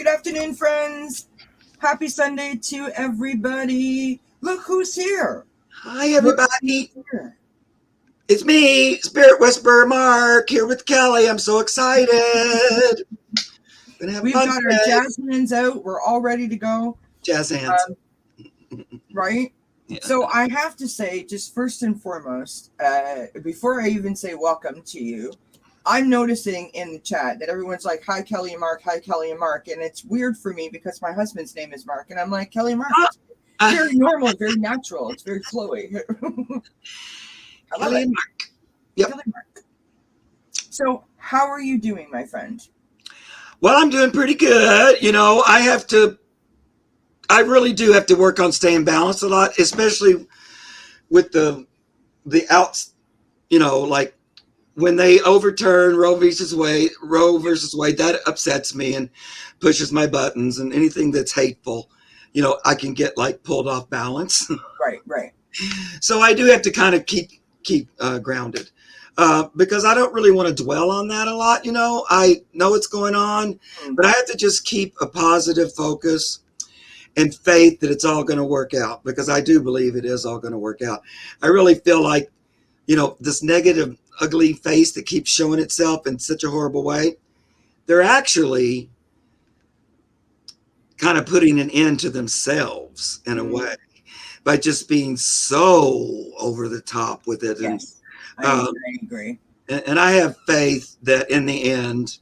afternoon, friends. Happy Sunday to everybody. Look who's here. Hi, everybody. Here. It's me, Spirit Whisperer Mark, here with Kelly. I'm so excited. We've got our jazz hands out. We're all ready to go. Jazz hands. Right? Yeah. So I have to say, just first and foremost, before I even say welcome to you, I'm noticing in the chat that everyone's like, hi, Kelly and Mark, hi, Kelly and Mark. And it's weird for me because my husband's name is Mark. And I'm like, Kelly and Mark. It's very normal, very natural. It's very flowy. I love Kelly it. and Mark. Yep. Kelly and Mark. So how are you doing, my friend? Well, I'm doing pretty good. You know, I really do have to work on staying balanced a lot, especially with the outs, like when they overturn Roe versus Wade, that upsets me and pushes my buttons, and anything that's hateful, I can get like pulled off balance. Right. So I do have to kind of keep grounded. Because I don't really want to dwell on that a lot. I know what's going on, but I have to just keep a positive focus and faith that it's all going to work out, because I do believe it is all going to work out. I really feel like, this negative, ugly face that keeps showing itself in such a horrible way, they're actually kind of putting an end to themselves in a way by just being so over the top with it. Yes. I agree. And I have faith that in the end,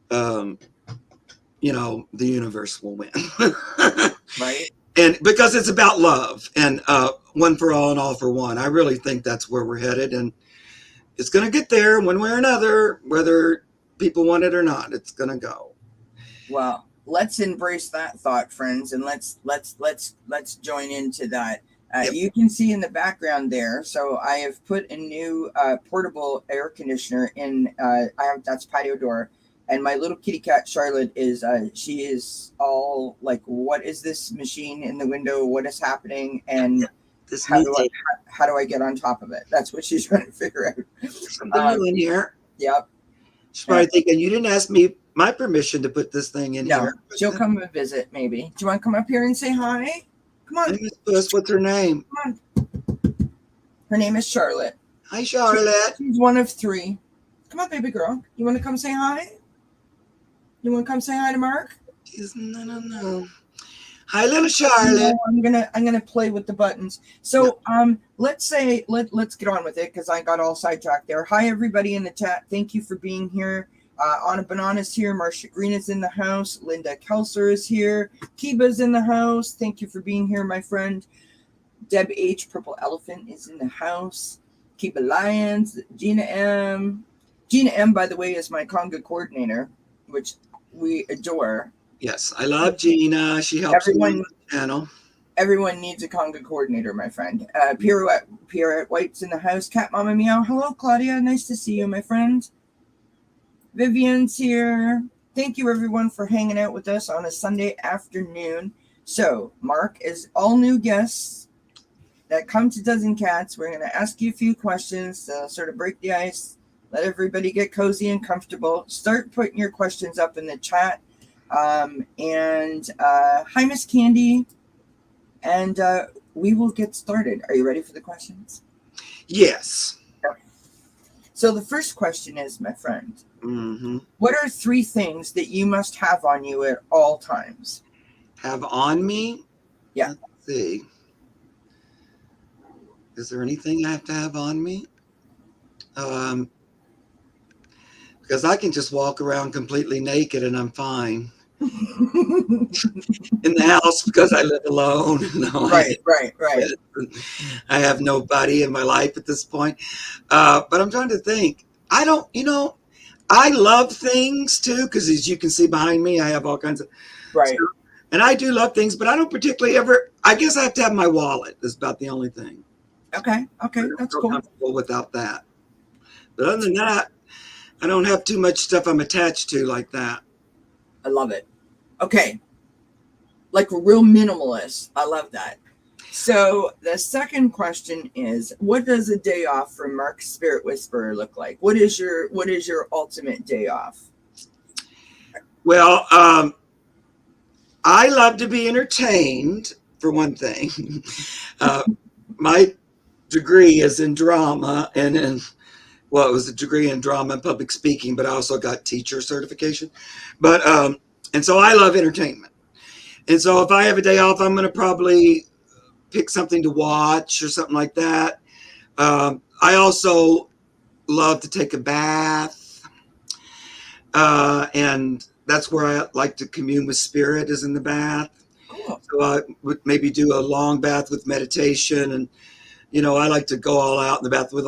the universe will win. Right. And because it's about love and one for all and all for one. I really think that's where we're headed, and it's going to get there one way or another, whether people want it or not. It's going to go. Well, let's embrace that thought, friends, and let's join into that. Yep. You can see in the background there. So I have put a new portable air conditioner in. That's patio door, and my little kitty cat Charlotte she is all like, "What is this machine in the window? What is happening?" And how do I get on top of it? That's what she's trying to figure out. Something new in here. Yep. She's probably thinking, you didn't ask me my permission to put this thing in here. She'll come and visit. Maybe. Do you want to come up here and say hi? Come on. What's her name? Come on. Her name is Charlotte. Hi, Charlotte. She's one of three. Come on, baby girl. You want to come say hi? You want to come say hi to Mark? No. Hi, little Charlotte. No, I'm gonna play with the buttons. So let's get on with it, because I got all sidetracked there. Hi, everybody in the chat. Thank you for being here. Anna Banana's here. Marcia Green is in the house. Linda Kelser is here. Kiba's in the house. Thank you for being here, my friend. Deb H. Purple Elephant is in the house. Kiba Lyons. Gina M. Gina M, by the way, is my conga coordinator, which we adore. Yes, I love Gina. She helps me on the channel. Everyone needs a conga coordinator, my friend. Pierrette White's in the house. Cat Mama Meow. Hello, Claudia. Nice to see you, my friend. Vivian's here. Thank you, everyone, for hanging out with us on a Sunday afternoon. So, Mark, is all new guests that come to dzncats, we're going to ask you a few questions to sort of break the ice, let everybody get cozy and comfortable. Start putting your questions up in the chat. Hi, Miss Candy. And we will get started. Are you ready for the questions? Yes. Okay. So the first question is, my friend, what are 3 things that you must have on you at all times? Have on me? Yeah. Let's see. Is there anything I have to have on me? Because I can just walk around completely naked and I'm fine. In the house, because I live alone. No, right. I have nobody in my life at this point. But I'm trying to think. I love things too, because as you can see behind me, I have all kinds of stuff. And I do love things, but I don't particularly I guess I have to have my wallet. That's about the only thing. Okay, that's cool. Comfortable without that. But other than that, I don't have too much stuff I'm attached to like that. I love it. Okay. Like a real minimalist. I love that. So the second question is, what does a day off for Mark Spirit Whisperer look like? What is your ultimate day off? Well, I love to be entertained, for one thing. My degree is in drama well, it was a degree in drama and public speaking, but I also got teacher certification. But and so I love entertainment. And so if I have a day off, I'm going to probably pick something to watch or something like that. I also love to take a bath, and that's where I like to commune with spirit, is in the bath. Cool. So I would maybe do a long bath with meditation, and I like to go all out in the bath with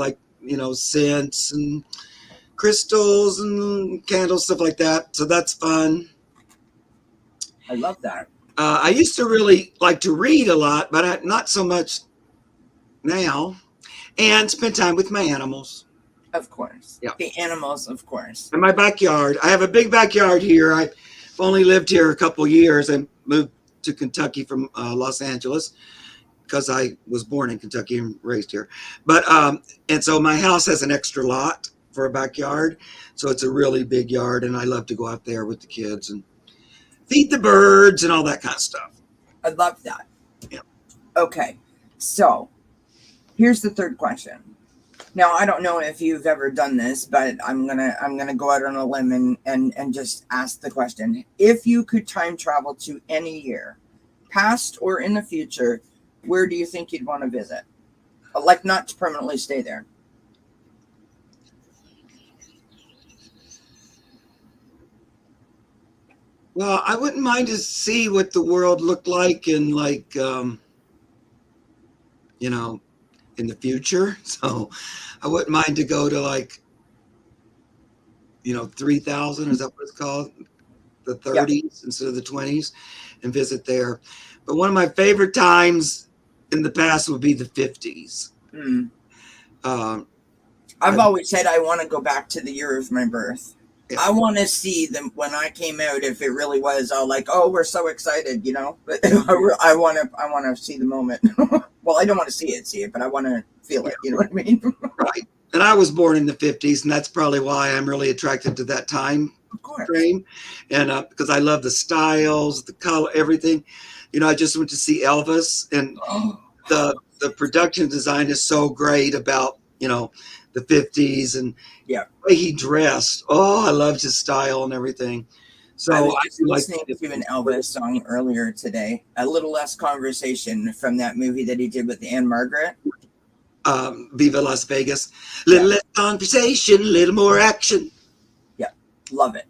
scents and crystals and candles, stuff like that. So that's fun. I love that. I used to really like to read a lot, but not so much now. And spend time with my animals. Of course. Yeah. The animals, of course. In my backyard. I have a big backyard here. I've only lived here a couple years. I moved to Kentucky from Los Angeles because I was born in Kentucky and raised here. But and so my house has an extra lot for a backyard. So it's a really big yard, and I love to go out there with the kids and feed the birds and all that kind of stuff. I love that. Yeah. Okay. So here's the third question. Now, I don't know if you've ever done this, but I'm gonna go out on a limb and just ask the question. If you could time travel to any year, past or in the future, where do you think you'd want to visit? Like, not to permanently stay there. Well, I wouldn't mind to see what the world looked like in in the future. So I wouldn't mind to go to 3000, is that what it's called? The 30s instead of the 20s, and visit there. But one of my favorite times in the past would be the 50s. I've always said I want to go back to the year of my birth. Yeah. I want to see them when I came out, if it really was all like, oh, we're so excited, But I want to see the moment. Well, I don't want to see it, but I want to feel it. You know what I mean? Right. And I was born in the 50s, and that's probably why I'm really attracted to that time frame. And because I love the styles, the color, everything. I just went to see Elvis, and the production design is so great about the 50s, and the way he dressed. Oh, I loved his style and everything. So I was just listening to an Elvis song earlier today. A little less conversation from that movie that he did with Anne Margaret. Viva Las Vegas. Little less conversation, little more action. Yeah, love it.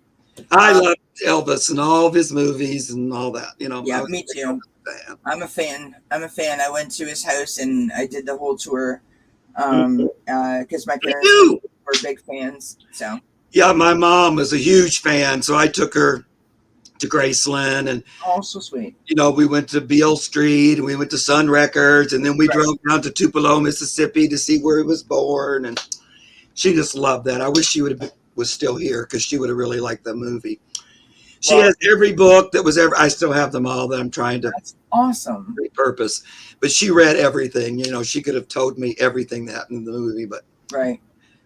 I love Elvis and all of his movies and all that. Yeah, me too. I'm a fan. I went to his house and I did the whole tour. Because my parents were big fans. So yeah, my mom was a huge fan, so I took her to Graceland, and so sweet. We went to Beale Street, and we went to Sun Records, and then we drove down to Tupelo, Mississippi, to see where he was born, and she just loved that. I wish she was still here, because she would have really liked the movie. She has every book that was ever. I still have them all that I'm trying to. That's awesome. Repurpose, but she read everything. She could have told me everything that in the movie, but right.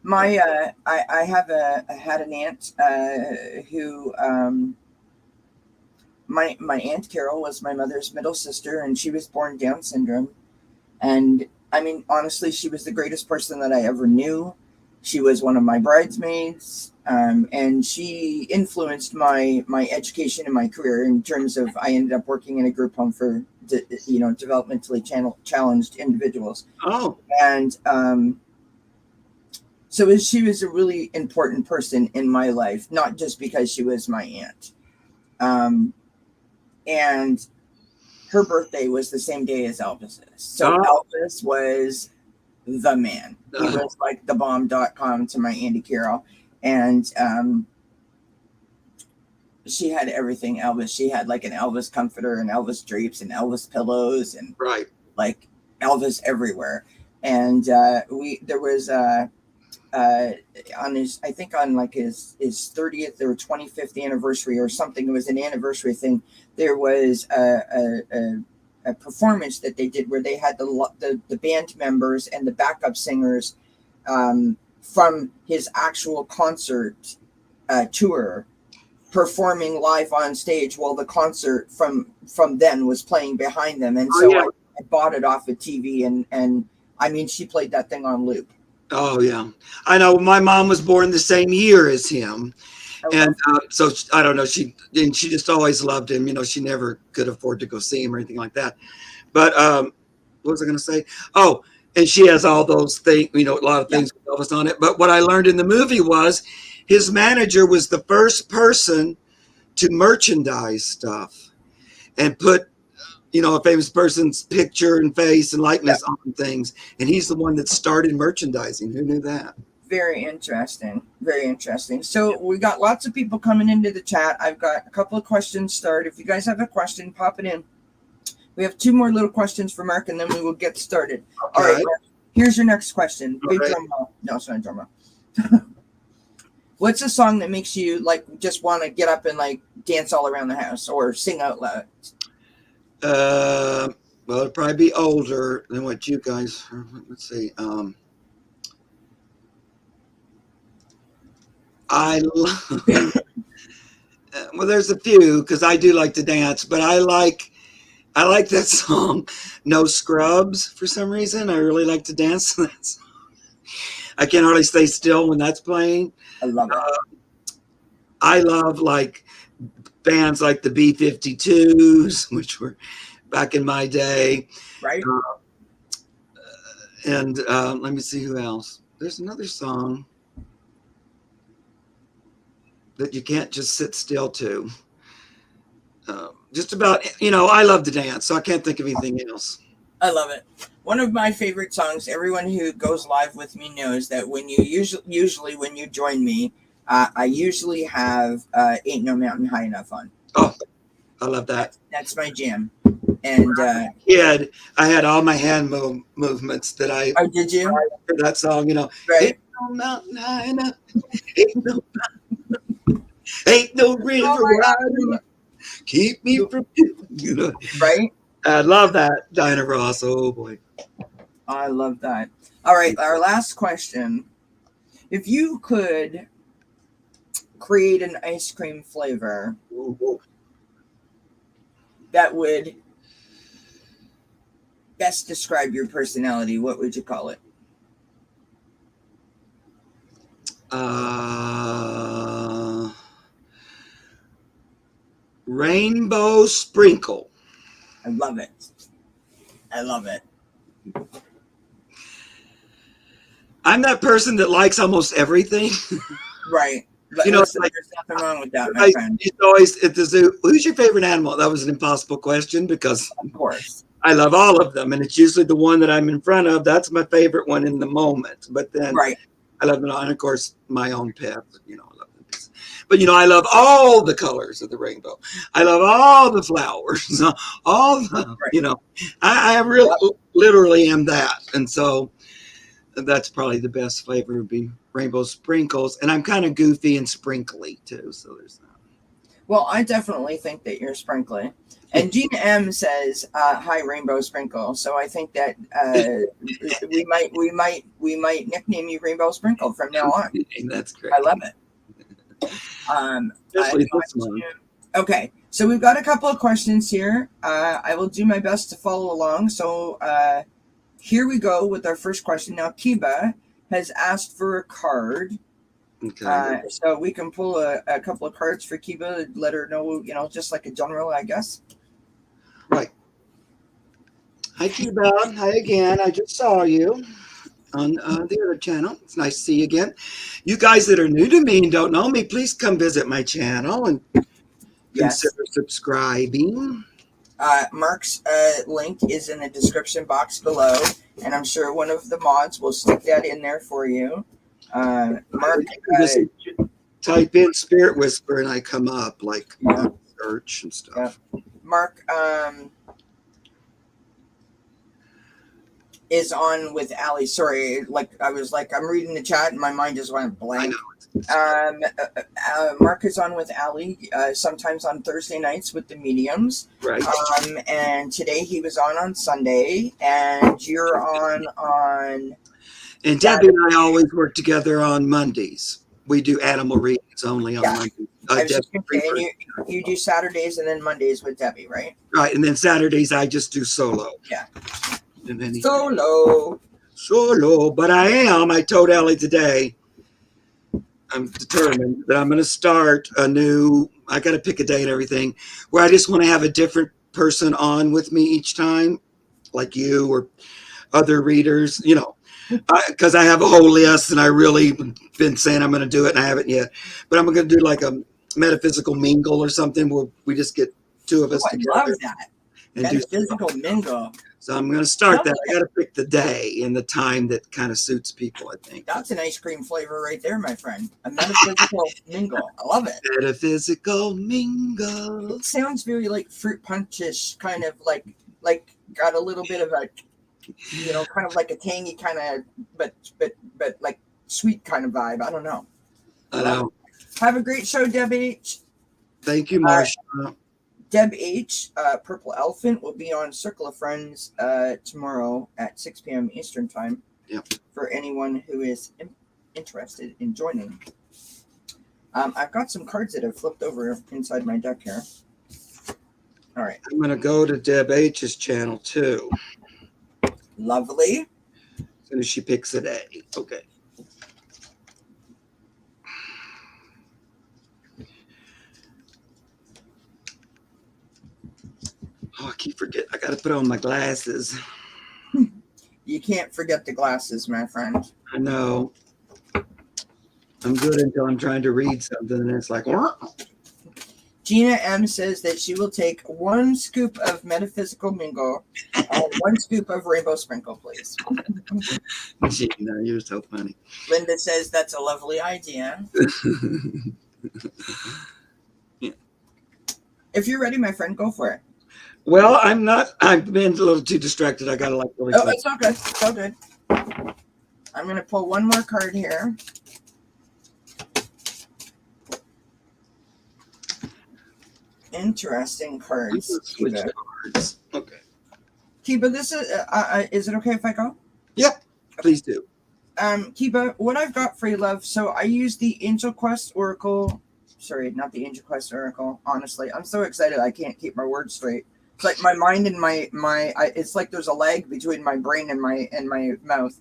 My I had an aunt who my Aunt Carol was my mother's middle sister, and she was born Down syndrome. And I mean, honestly, she was the greatest person that I ever knew. She was one of my bridesmaids, and she influenced my education and my career in terms of I ended up working in a group home for developmentally challenged individuals. Oh, and so she was a really important person in my life, not just because she was my aunt. And her birthday was the same day as Elvis's. So Elvis was the man. He was like the bomb.com to my Auntie Carol. And she had everything Elvis. She had like an Elvis comforter and Elvis drapes and Elvis pillows and like Elvis everywhere. And there was on his, I think on like his 30th or 25th anniversary or something, it was an anniversary thing. There was a performance that they did where they had the band members and the backup singers from his actual concert tour performing live on stage while the concert from then was playing behind them. And so I bought it off of TV, and I mean, she played that thing on loop. Oh, yeah. I know. My mom was born the same year as him. And so I don't know. She just always loved him. You know, she never could afford to go see him or anything like that. But what was I going to say? Oh, and she has all those things, you know, a lot of things with Elvis on it. But what I learned in the movie was his manager was the first person to merchandise stuff and put, you know, a famous person's picture and face and likeness on things. And he's the one that started merchandising. Who knew that? Very interesting. Very interesting. So we got lots of people coming into the chat. I've got a couple of questions started. If you guys have a question, pop it in. We have 2 more little questions for Mark, and then we will get started. Okay. All right, Mark, here's your next question. Big drum roll. No, it's not a drum roll. What's a song that makes you like just want to get up and like dance all around the house or sing out loud? Well, it'd probably be older than what you guys. Let's see. I love. Well, there's a few because I do like to dance, but I like that song, "No Scrubs." For some reason, I really like to dance to that song. I can't hardly stay still when that's playing. I love it. I love like bands like the B-52s, which were back in my day. Right. And let me see who else. There's another song that you can't just sit still to. Just about, you know, I love to dance, so I can't think of anything else. I love it. One of my favorite songs, everyone who goes live with me knows that when you usually when you join me, I usually have Ain't No Mountain High Enough on. Oh, I love that. That's my jam. And kid, I had all my hand movements that I. Oh, did you? For that song, you know. Right. Ain't no mountain high enough. Ain't no river wide enough. Keep me from you know. Right. I love that, Diana Ross. Oh boy. I love that. All right, our last question. If you could create an ice cream flavor that would best describe your personality, what would you call it? Rainbow Sprinkle. I love it. I love it. I'm that person that likes almost everything. Right. But you know, listen, like, there's nothing wrong with that, my friend. It's always at the zoo. Who's your favorite animal? That was an impossible question because, of course, I love all of them, and it's usually the one that I'm in front of. That's my favorite one in the moment. But then, I love it, and of course, my own pet. You know, I love them. But you know, I love all the colors of the rainbow. I love all the flowers. All the, you know, I really, literally am that, and so that's probably the best flavor would be rainbow sprinkles. And I'm kind of goofy and sprinkly too, so there's that. Well, I definitely think that you're sprinkly. And Gina M says, "Hi, Rainbow Sprinkle." So I think that we might nickname you Rainbow Sprinkle from now on. That's great. I love it. Okay, so we've got a couple of questions here. I will do my best to follow along. So here we go with our first question. Now, Kiba has asked for a card. Okay. So we can pull a couple of cards for Kiba, let her know, you know, just like a general, I guess. Right. Hi, Kiba. Hi again. I just saw you on the other channel. It's nice to see you again. You guys that are new to me and don't know me, please come visit my channel and consider subscribing. Mark's link is in the description box below, and I'm sure one of the mods will stick that in there for you. Mark, just type in Spirit Whisper and I come up like search and stuff. Mark is on with Ali. Sorry, I was I'm reading the chat and my mind just went blank. I know. Mark is on with Ali sometimes on Thursday nights with the mediums. Right. And today he was on Sunday, and you're on. And Debbie and I always work together on Mondays. We do animal readings only on Mondays. I was Debbie just gonna say, and you do Saturdays and then Mondays with Debbie, right? Right, and then Saturdays I just do solo. Yeah. And then Solo. But I told Ellie today, I'm determined that I'm going to start a new, I got to pick a day and everything, where I just want to have a different person on with me each time, like you or other readers, because I have a whole list and I really been saying I'm going to do it and I haven't yet. But I'm going to do like a metaphysical mingle or something where we just get two of us together. I love that. And metaphysical mingle. So I'm going to start that. I got to pick the day and the time that kind of suits people, I think. That's an ice cream flavor right there, my friend. A metaphysical mingle. I love it. Metaphysical mingle. It sounds very like fruit punchish, kind of like got a little bit of a, kind of like a tangy kind of, but like sweet kind of vibe. I don't know. I know. Have a great show, Deb H. Thank you, Marsha. Deb H, Purple Elephant, will be on Circle of Friends tomorrow at 6 p.m. Eastern Time. Yep. For anyone who is interested in joining. I've got some cards that have flipped over inside my deck here. All right. I'm going to go to Deb H's channel too. Lovely. As soon as she picks a day. Okay. Oh, I keep forgetting. I got to put on my glasses. You can't forget the glasses, my friend. I know. I'm good until I'm trying to read something and it's like, what? Gina M says that she will take 1 scoop of metaphysical mingle and 1 scoop of rainbow sprinkle, please. Gina, you're so funny. Linda says that's a lovely idea. Yeah. If you're ready, my friend, go for it. Well, I'm not. I've been a little too distracted. I got to really. Oh, it's all good. It's all good. I'm going to pull one more card here. Interesting cards. Switch the cards. Okay. Kiba, this is it okay if I go? Yep. Please do. Kiba, what I've got for you, love. So I use the Angel Quest Oracle. Sorry, not the Angel Quest Oracle. Honestly, I'm so excited I can't keep my words straight. It's like my mind and it's like there's a lag between my brain and my mouth.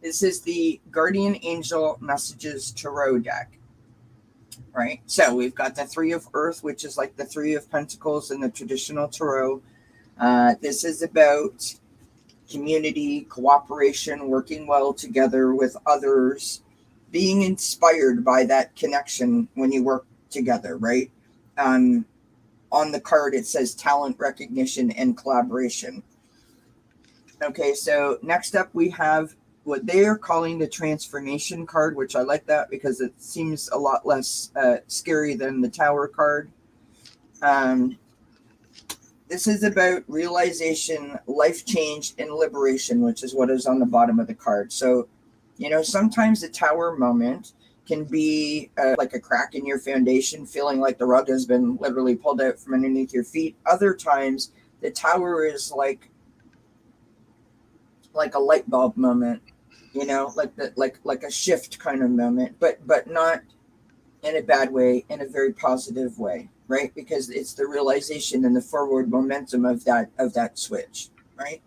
This is the Guardian Angel Messages Tarot deck. Right? So we've got the 3 of Earth, which is like the 3 of Pentacles in the traditional tarot. This is about community, cooperation, working well together with others, being inspired by that connection when you work together, right? On the card, it says talent, recognition, and collaboration. Okay, so next up we have what they are calling the transformation card, which I like that because it seems a lot less scary than the Tower card. This is about realization, life change, and liberation, which is what is on the bottom of the card. So, sometimes the Tower moment can be like a crack in your foundation, feeling like the rug has been literally pulled out from underneath your feet. Other times, the Tower is like a light bulb moment, like a shift kind of moment, but not in a bad way, in a very positive way, right? Because it's the realization and the forward momentum of that switch, right?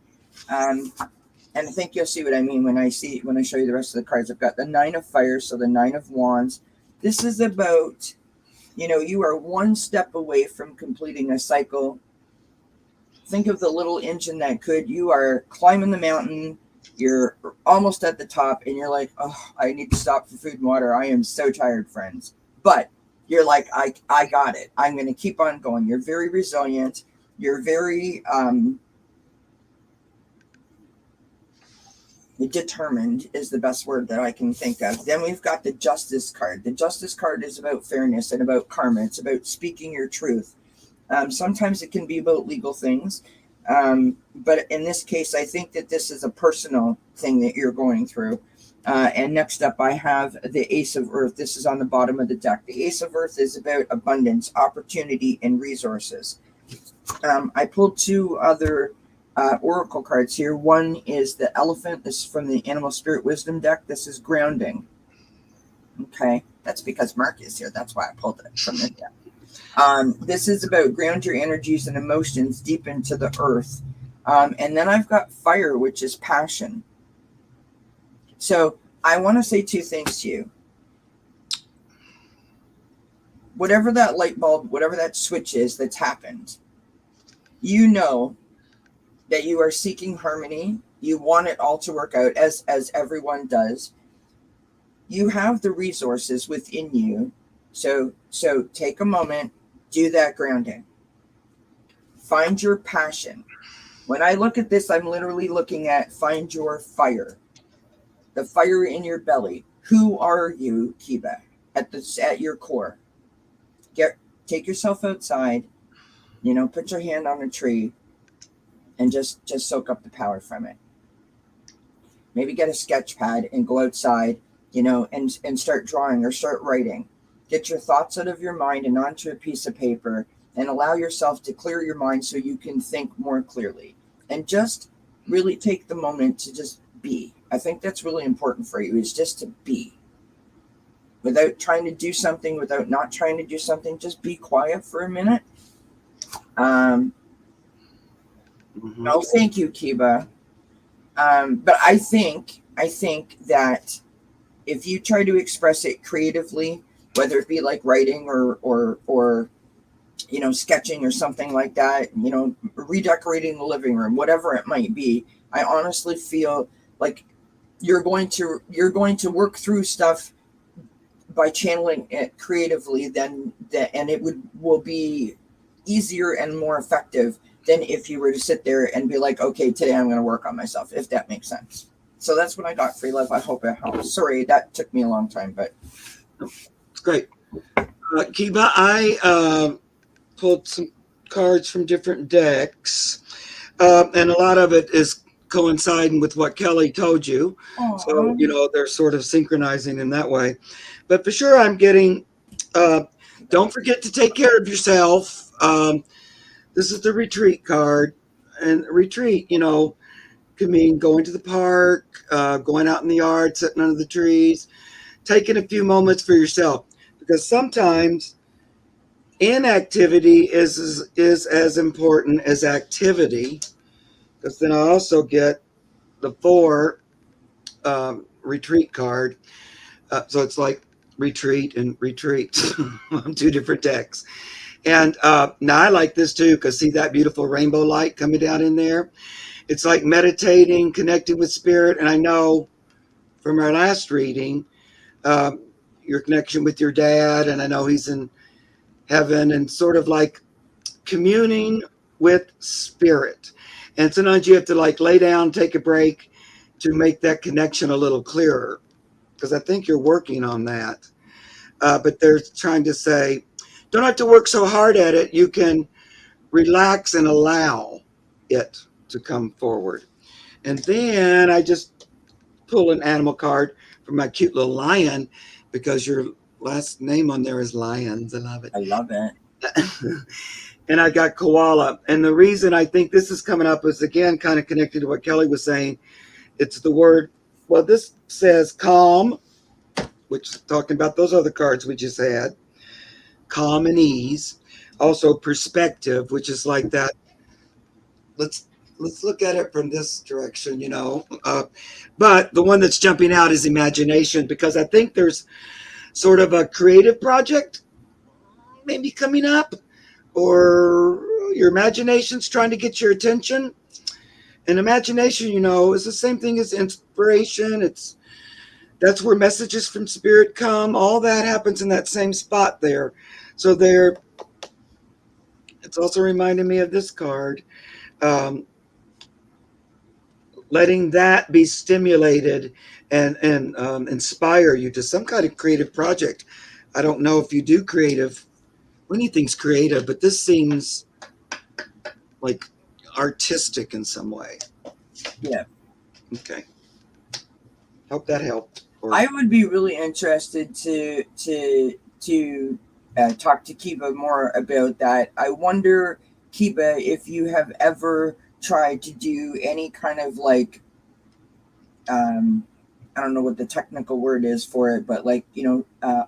And I think you'll see what I mean when I show you the rest of the cards. I've got the 9 of Fire, so the 9 of Wands. This is about, you are 1 step away from completing a cycle. Think of the little engine that could. You are climbing the mountain. You're almost at the top, and you're like, oh, I need to stop for food and water. I am so tired, friends. But you're like, I got it. I'm going to keep on going. You're very resilient. You're very determined is the best word that I can think of. Then we've got the Justice card. The Justice card is about fairness and about karma. It's about speaking your truth. Sometimes it can be about legal things. But in this case, I think that this is a personal thing that you're going through. And next up, I have the Ace of Earth. This is on the bottom of the deck. The Ace of Earth is about abundance, opportunity, and resources. I pulled 2 other oracle cards here. One is the Elephant. This is from the Animal Spirit Wisdom deck. This is grounding. Okay. That's because Mark is here. That's why I pulled it from India. This is about ground your energies and emotions deep into the earth. And then I've got fire, which is passion. So I want to say two things to you. Whatever that light bulb, whatever that switch is that's happened, you know that you are seeking harmony. You want it all to work out as everyone does. You have the resources within you. So take a moment, do that grounding. Find your passion. When I look at this, I'm literally looking at find your fire. The fire in your belly. Who are you, Kiba, at your core? Take yourself outside, put your hand on a tree and just soak up the power from it. Maybe get a sketch pad and go outside, and start drawing or start writing. Get your thoughts out of your mind and onto a piece of paper and allow yourself to clear your mind so you can think more clearly. And just really take the moment to just be. I think that's really important for you, is just to be. Without trying to do something, without not trying to do something, just be quiet for a minute. Oh, thank you, Kiba. But I think that if you try to express it creatively, whether it be like writing or sketching or something like that, redecorating the living room, whatever it might be, I honestly feel like you're going to work through stuff by channeling it creatively, and it will be easier and more effective than if you were to sit there and be like, okay, today I'm going to work on myself, if that makes sense. So that's what I got, Free Love. I hope it helps. Sorry, that took me a long time, but it's great. Kiba, I pulled some cards from different decks, and a lot of it is coinciding with what Kelly told you. Aww. So, they're sort of synchronizing in that way. But for sure, I'm getting, don't forget to take care of yourself. This is the retreat card. And retreat, could mean going to the park, going out in the yard, sitting under the trees, taking a few moments for yourself. Because sometimes inactivity is as important as activity. Because then I also get the 4 retreat card. So it's like retreat and retreat on 2 different decks. And now I like this too, because see that beautiful rainbow light coming down in there? It's like meditating, connecting with spirit. And I know from our last reading, your connection with your dad, and I know he's in heaven, and sort of like communing with spirit. And sometimes you have to like lay down, take a break to make that connection a little clearer, because I think you're working on that. But they're trying to say, don't have to work so hard at it. You can relax and allow it to come forward. And then I just pull an animal card from my cute little lion, because your last name on there is Lions. I love it. I love it. And I got koala. And the reason I think this is coming up is, again, kind of connected to what Kelly was saying. It's the word, well, this says calm, which is talking about those other cards we just had. Calm and ease. Also perspective, which is like that. Let's look at it from this direction, but the one that's jumping out is imagination, because I think there's sort of a creative project maybe coming up, or your imagination's trying to get your attention. And imagination, is the same thing as inspiration. That's where messages from spirit come. All that happens in that same spot there. So it's also reminding me of this card. Letting that be stimulated and inspire you to some kind of creative project. I don't know if you do anything's creative, but this seems like artistic in some way. Yeah. Okay. Hope that helped. I would be really interested to talk to Kiba more about that. I wonder, Kiba, if you have ever tried to do any kind of like I don't know what the technical word is for it, but like,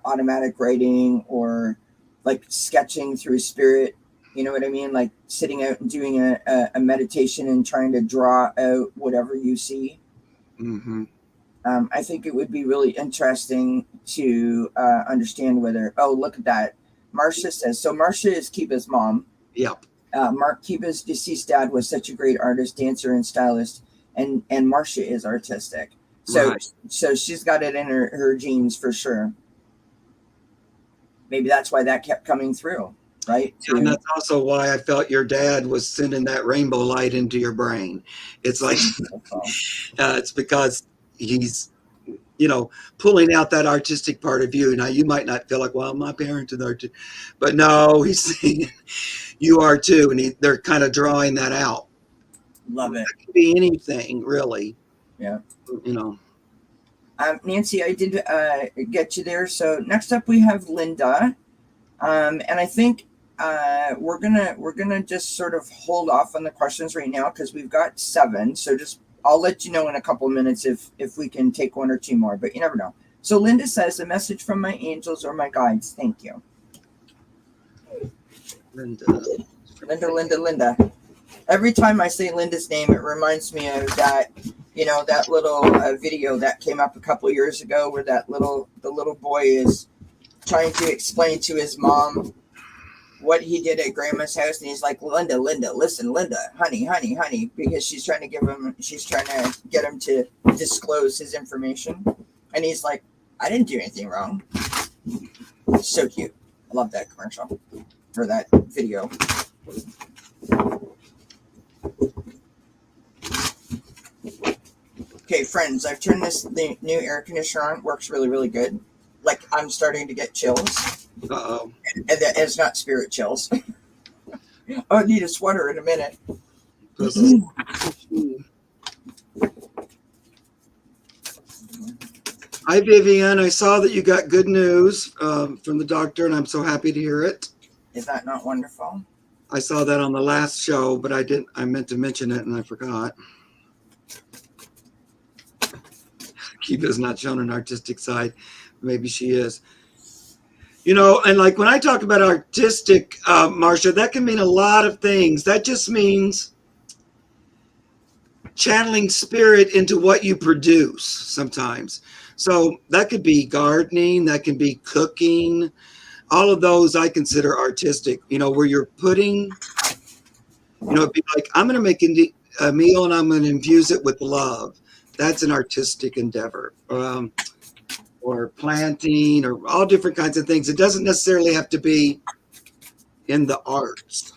automatic writing or like sketching through spirit. You know what I mean? Like sitting out and doing a meditation and trying to draw out whatever you see. Mm-hmm. I think it would be really interesting to understand whether, oh, look at that. Marcia says, so Marcia is Kiba's mom. Yep. Mark Kiba's deceased dad was such a great artist, dancer, and stylist, and Marcia is artistic. So, Right. so she's got it in her genes for sure. Maybe that's why that kept coming through, right? And that's also why I felt your dad was sending that rainbow light into your brain. It's like, it's because he's, pulling out that artistic part of you. Now, you might not feel like, well, my parents are artistic, but no, he's saying you are too. And they're kind of drawing that out. Love it. It could be anything, really. Yeah. Nancy, I did get you there. So next up we have Linda. And I think we're gonna just sort of hold off on the questions right now because we've got 7. So I'll let you know in a couple of minutes if we can take 1 or 2 more, but you never know. So Linda says, a message from my angels or my guides. Thank you. Linda. Every time I say Linda's name, it reminds me of that, that little video that came up a couple of years ago where the little boy is trying to explain to his mom what he did at grandma's house, and he's like, Linda, listen, Linda, honey, because she's trying to get him to disclose his information, and he's like, I didn't do anything wrong. So cute. I love that commercial or that video. Okay, friends, I've turned the new air conditioner on. Works really, really good. Like, I'm starting to get chills. Uh-oh. And it's not spirit chills. Oh, I need a sweater in a minute. Hi, Vivian. I saw that you got good news from the doctor, and I'm so happy to hear it. Is that not wonderful? I saw that on the last show, but I meant to mention it, and I forgot. Kiva's not shown an artistic side. Maybe she is. And like when I talk about artistic, Marcia, that can mean a lot of things. That just means channeling spirit into what you produce sometimes. So that could be gardening, that can be cooking. All of those I consider artistic, where you're putting, it'd be like, I'm going to make a meal and I'm going to infuse it with love. That's an artistic endeavor. Or planting, or all different kinds of things. It doesn't necessarily have to be in the arts.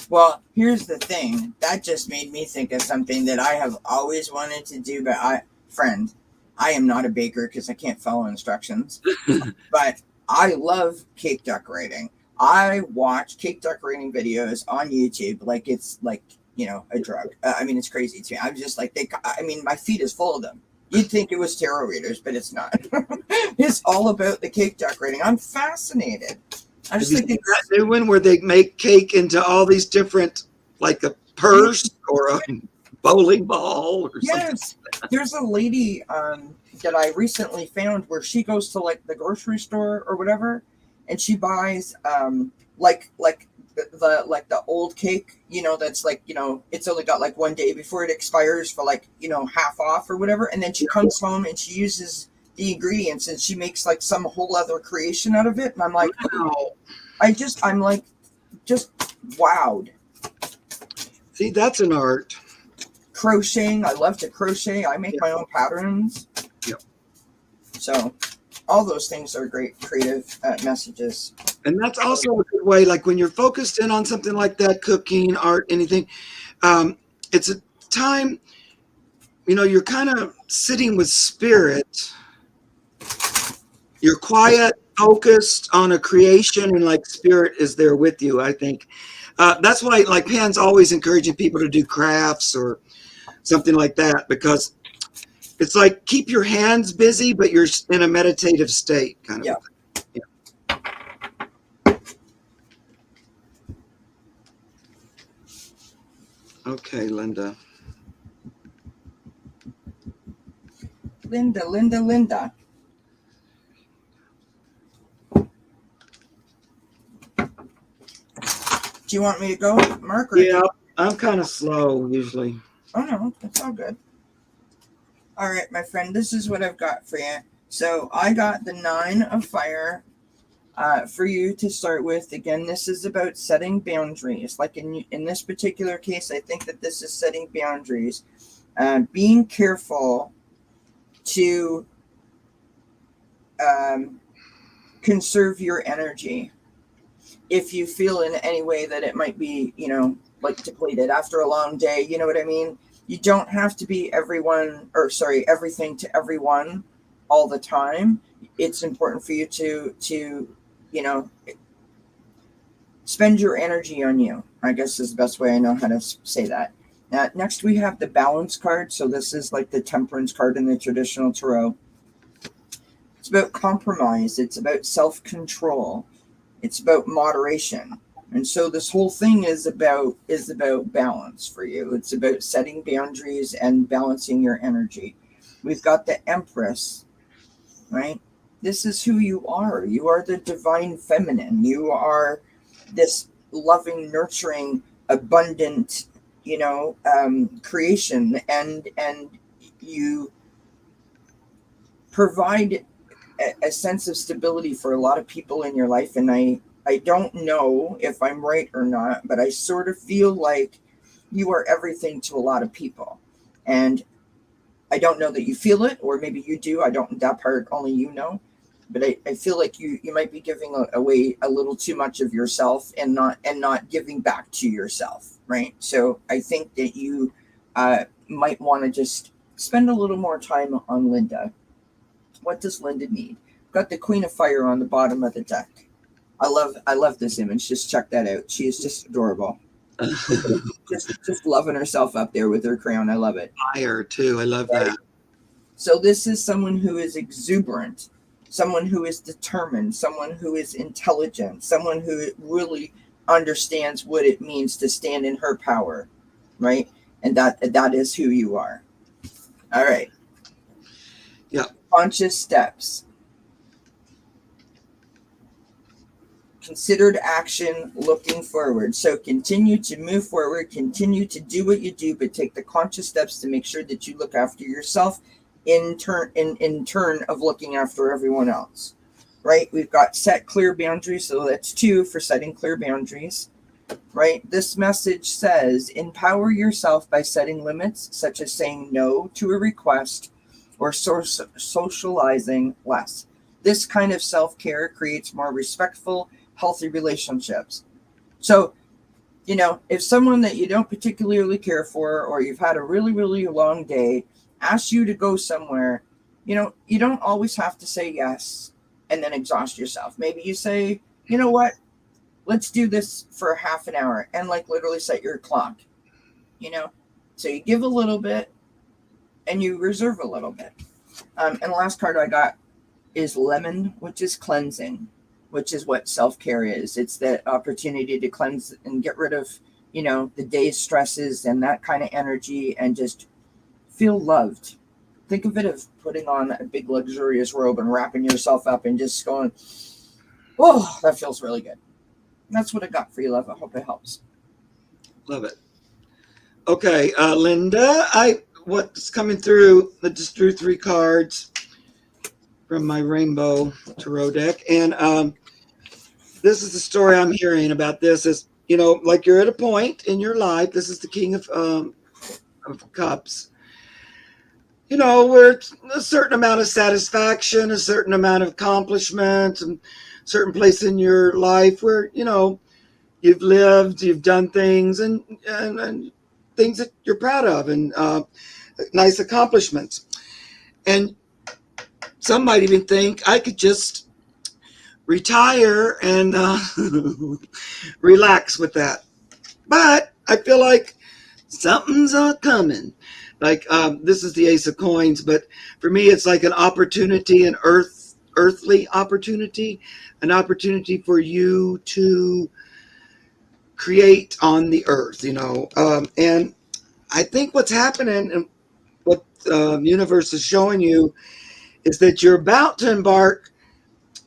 Well, here's the thing. That just made me think of something that I have always wanted to do, but I am not a baker because I can't follow instructions. But I love cake decorating. I watch cake decorating videos on YouTube like it's like, a drug. It's crazy to me. I'm just like, my feed is full of them. You'd think it was tarot readers, but it's not. It's all about the cake decorating. I'm fascinated. I just think that new one where they make cake into all these different, like a purse or a bowling ball or something. Yes. There's a lady that I recently found where she goes to like the grocery store or whatever, and she buys like the old cake, that's like, it's only got like 1 day before it expires for like, half off or whatever. And then she comes home and she uses the ingredients and she makes like some whole other creation out of it. And I'm like, wow. I'm like, just wowed. See, that's an art. Crocheting. I love to crochet. I make my own patterns. Yep. So all those things are great creative messages. And that's also a good way, like when you're focused in on something like that, cooking, art, anything, it's a time, you're kind of sitting with spirit. You're quiet, focused on a creation, and like spirit is there with you, I think. That's why like Pan's always encouraging people to do crafts or something like that, because it's like keep your hands busy, but you're in a meditative state kind of. Yeah. Okay, Linda. Linda. Do you want me to go, Mark? Or Yeah, I'm kind of slow usually. Oh, no, that's all good. All right, my friend, this is what I've got for you. So I got the 9 of fire for you to start with. Again, this is about setting boundaries. Like in this particular case, I think that this is setting boundaries. Being careful to conserve your energy. If you feel in any way that it might be, like depleted after a long day, you know what I mean? You don't have to be everything to everyone all the time. It's important for you to spend your energy on you, I guess is the best way I know how to say that. Next, we have the balance card. So this is like the temperance card in the traditional tarot. It's about compromise. It's about self-control. It's about moderation. And so this whole thing is about balance for you. It's about setting boundaries and balancing your energy. We've got the Empress, right? This is who you are. You are the divine feminine. You are this loving, nurturing, abundant, creation, and you provide a sense of stability for a lot of people in your life. And I don't know if I'm right or not, but I sort of feel like you are everything to a lot of people. And I don't know that you feel it, or maybe you do. I don't, that part only you know. But I feel like you might be giving away a little too much of yourself and not giving back to yourself, right? So I think that you might want to just spend a little more time on Linda. What does Linda need? Got the Queen of Fire on the bottom of the deck. I love this image. Just check that out. She is just adorable. just loving herself up there with her crown. I love it. Fire too. I love that. So this is someone who is exuberant, someone who is determined, someone who is intelligent, someone who really understands what it means to stand in her power, right? And that is who you are. All right. Yeah. Conscious steps. Considered action, looking forward. So continue to move forward, continue to do what you do, but take the conscious steps to make sure that you look after yourself in turn of looking after everyone else. Right? We've got set clear boundaries, so that's 2 for setting clear boundaries. Right? This message says empower yourself by setting limits, such as saying no to a request or socializing less. This kind of self-care creates more respectful, healthy relationships. So, if someone that you don't particularly care for, or you've had a really, really long day, asks you to go somewhere, you don't always have to say yes and then exhaust yourself. Maybe you say, you know what, let's do this for half an hour, and like literally set your clock, So you give a little bit and you reserve a little bit. And the last card I got is Lemon, which is cleansing, which is what self-care is. It's the opportunity to cleanse and get rid of, the day's stresses and that kind of energy, and just feel loved. Think of it as putting on a big luxurious robe and wrapping yourself up and just going, oh, that feels really good. That's what I got for you, love. I hope it helps. Love it. Okay, Linda, what's coming through? I just drew 3 cards from my rainbow tarot deck, and this is the story I'm hearing about this. Is like you're at a point in your life. This is the King of Cups. Where a certain amount of satisfaction, a certain amount of accomplishment, and a certain place in your life where you've lived, you've done things, and things that you're proud of, and nice accomplishments. And some might even think I could just retire and relax with that. But I feel like something's coming. Like this is the Ace of Coins, but for me, it's like an opportunity, an earthly opportunity, an opportunity for you to create on the earth, and I think what's happening and what universe is showing you is that you're about to embark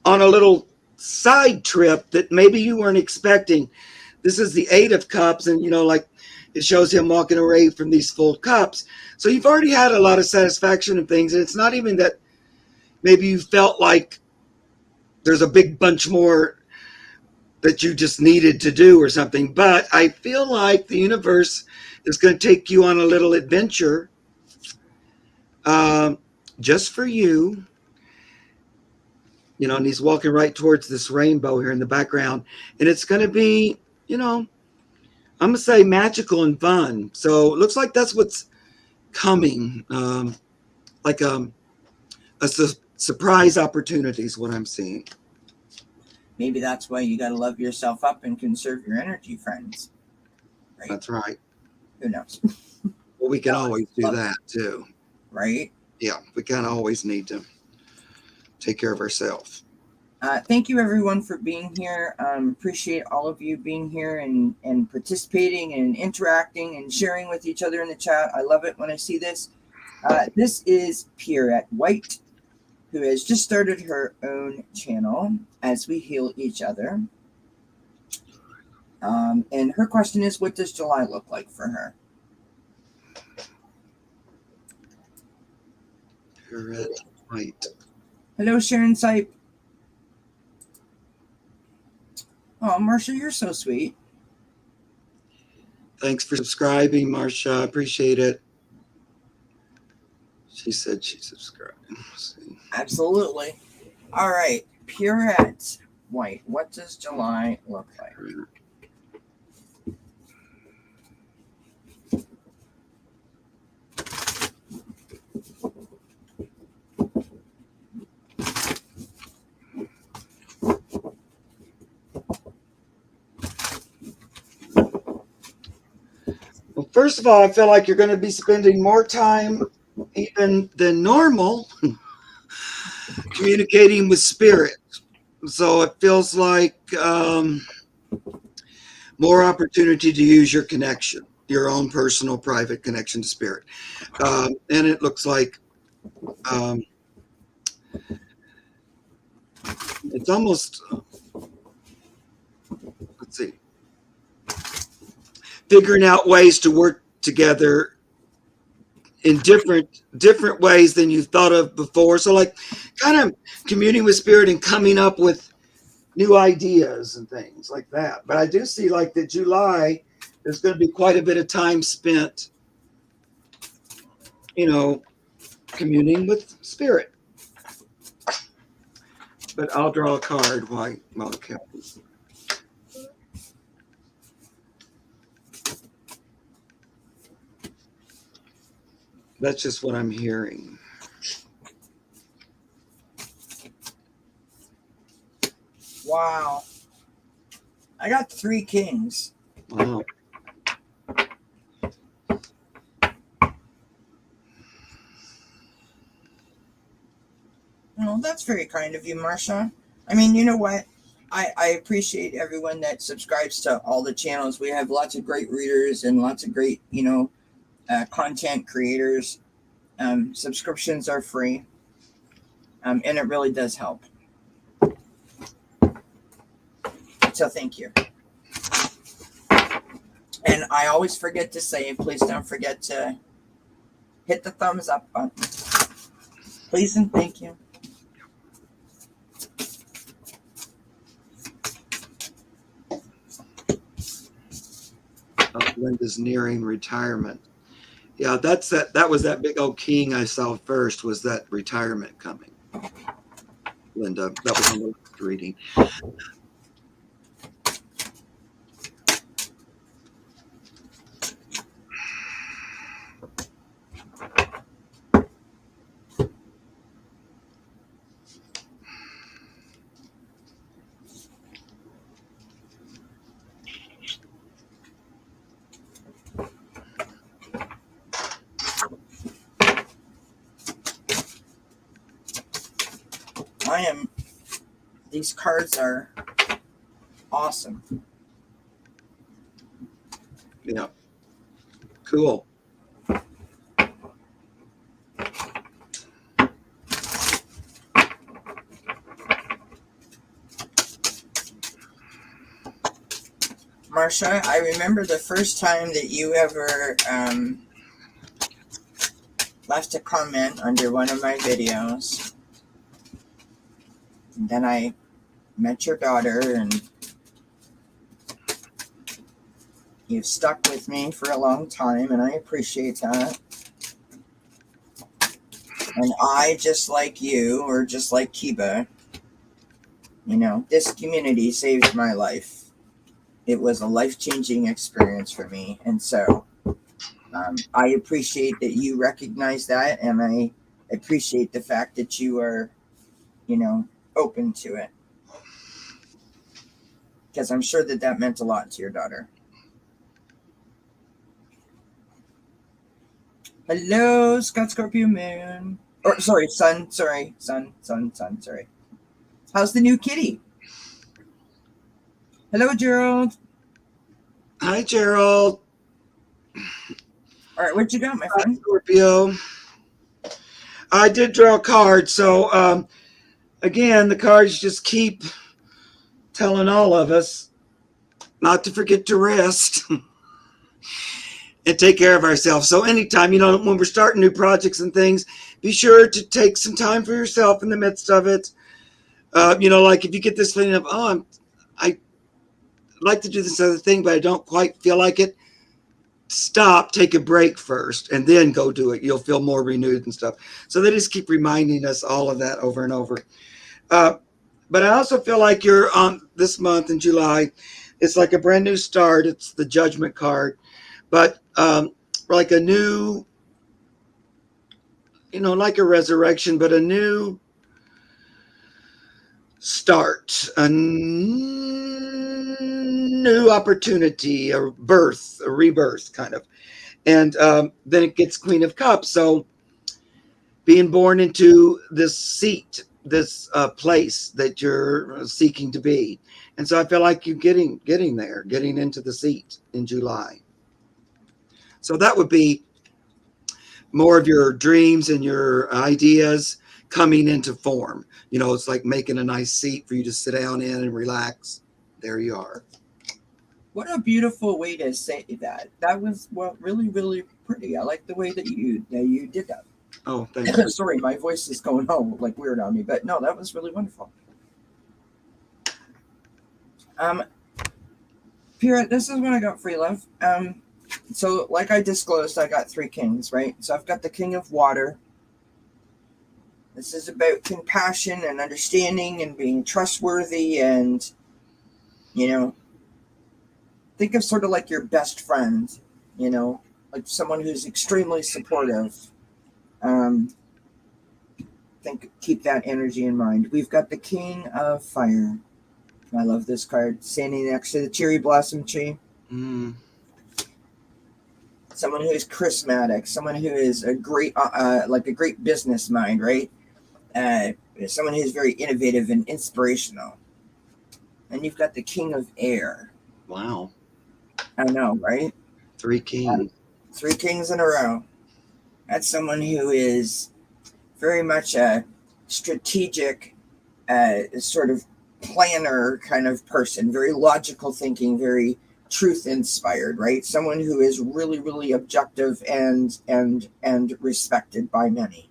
on a little side trip that maybe you weren't expecting. This is the 8 of Cups, and like it shows him walking away from these full cups. So you've already had a lot of satisfaction and things, and it's not even that maybe you felt like there's a big bunch more that you just needed to do or something. But I feel like the universe is going to take you on a little adventure just for you. And he's walking right towards this rainbow here in the background. And it's going to be, I'm going to say magical and fun. So it looks like that's what's coming. Like a surprise opportunity is what I'm seeing. Maybe that's why you got to love yourself up and conserve your energy, friends. Right? That's right. Who knows? Well, we can always do that too. Right? Yeah, we kind of always need to take care of ourselves. Thank you, everyone, for being here. Appreciate all of you being here and participating and interacting and sharing with each other in the chat. I love it when I see this. This is Pierrette White, who has just started her own channel as we heal each other. And her question is, what does July look like for her? Pierrette White. Hello, Sharon Sipe. Oh, Marsha, you're so sweet. Thanks for subscribing, Marsha. I appreciate it. She said she subscribed. Absolutely. All right. Pierrette White. What does July look like? Well, first of all, I feel like you're going to be spending more time even than normal communicating with spirit. So it feels like more opportunity to use your connection, your own personal private connection to spirit. And it looks like it's almost, let's see, figuring out ways to work together in different ways than you've thought of before. So like kind of communing with spirit and coming up with new ideas and things like that. But I do see like that July, there's going to be quite a bit of time spent, communing with spirit. But I'll draw a card while it counts. That's just what I'm hearing. Wow. I got 3 kings. Wow. Well, that's very kind of you, Marsha. I mean, you know what? I appreciate everyone that subscribes to all the channels. We have lots of great readers and lots of great, content creators. Subscriptions are free. And it really does help. So thank you. And I always forget to say, please don't forget to hit the thumbs up button. Please and thank you. Linda's nearing retirement. Yeah, that was that big old king I saw first, was that retirement coming. Linda, that was on the last reading. These cards are awesome. Yeah. Cool. Marsha, I remember the first time that you ever left a comment under one of my videos. And then I met your daughter, and you've stuck with me for a long time, and I appreciate that. And I, just like you, or just like Kiba, this community saved my life. It was a life-changing experience for me. And so I appreciate that you recognize that, and I appreciate the fact that you are, open to it. Because I'm sure that meant a lot to your daughter. Hello, Scott Scorpio Moon. Or, sorry, Sun. Sorry, Sun. Sorry. How's the new kitty? Hello, Gerald. Hi, Gerald. All right, what you got, my friend? Scorpio. I did draw a card, so again, the cards just keep telling all of us not to forget to rest and take care of ourselves. So anytime, when we're starting new projects and things, be sure to take some time for yourself in the midst of it. Like if you get this feeling of, I'd like to do this other thing, but I don't quite feel like it, stop, take a break first, and then go do it. You'll feel more renewed and stuff. So they just keep reminding us all of that over and over. But I also feel like you're on this month in July. It's like a brand new start. It's the Judgment card. But like a new, like a resurrection, but a new start, a new opportunity, a birth, a rebirth kind of. And then it gets Queen of Cups. So being born into this seat, this place that you're seeking to be. And so I feel like you're getting there, getting into the seat in July. So that would be more of your dreams and your ideas coming into form. It's like making a nice seat for you to sit down in and relax. There you are. What a beautiful way to say that. That was really, really pretty. I like the way that you did that. Oh, thank you. Sorry, my voice is going home like weird on me, but no, that was really wonderful. Pira, this is what I got for you, love. So like I disclosed, I got 3 kings, right? So I've got the King of Water. This is about compassion and understanding and being trustworthy, and think of sort of like your best friend, like someone who's extremely supportive. Keep that energy in mind. We've got the King of Fire. I love this card. Standing next to the cherry blossom tree. Someone who is charismatic. Someone who is a great, like a great business mind, right? Someone who's very innovative and inspirational. And you've got the King of Air. Wow. I know, right? 3 kings. 3 kings in a row. That's someone who is very much a strategic, sort of planner kind of person, very logical thinking, very truth inspired, right? Someone who is really, really objective and respected by many.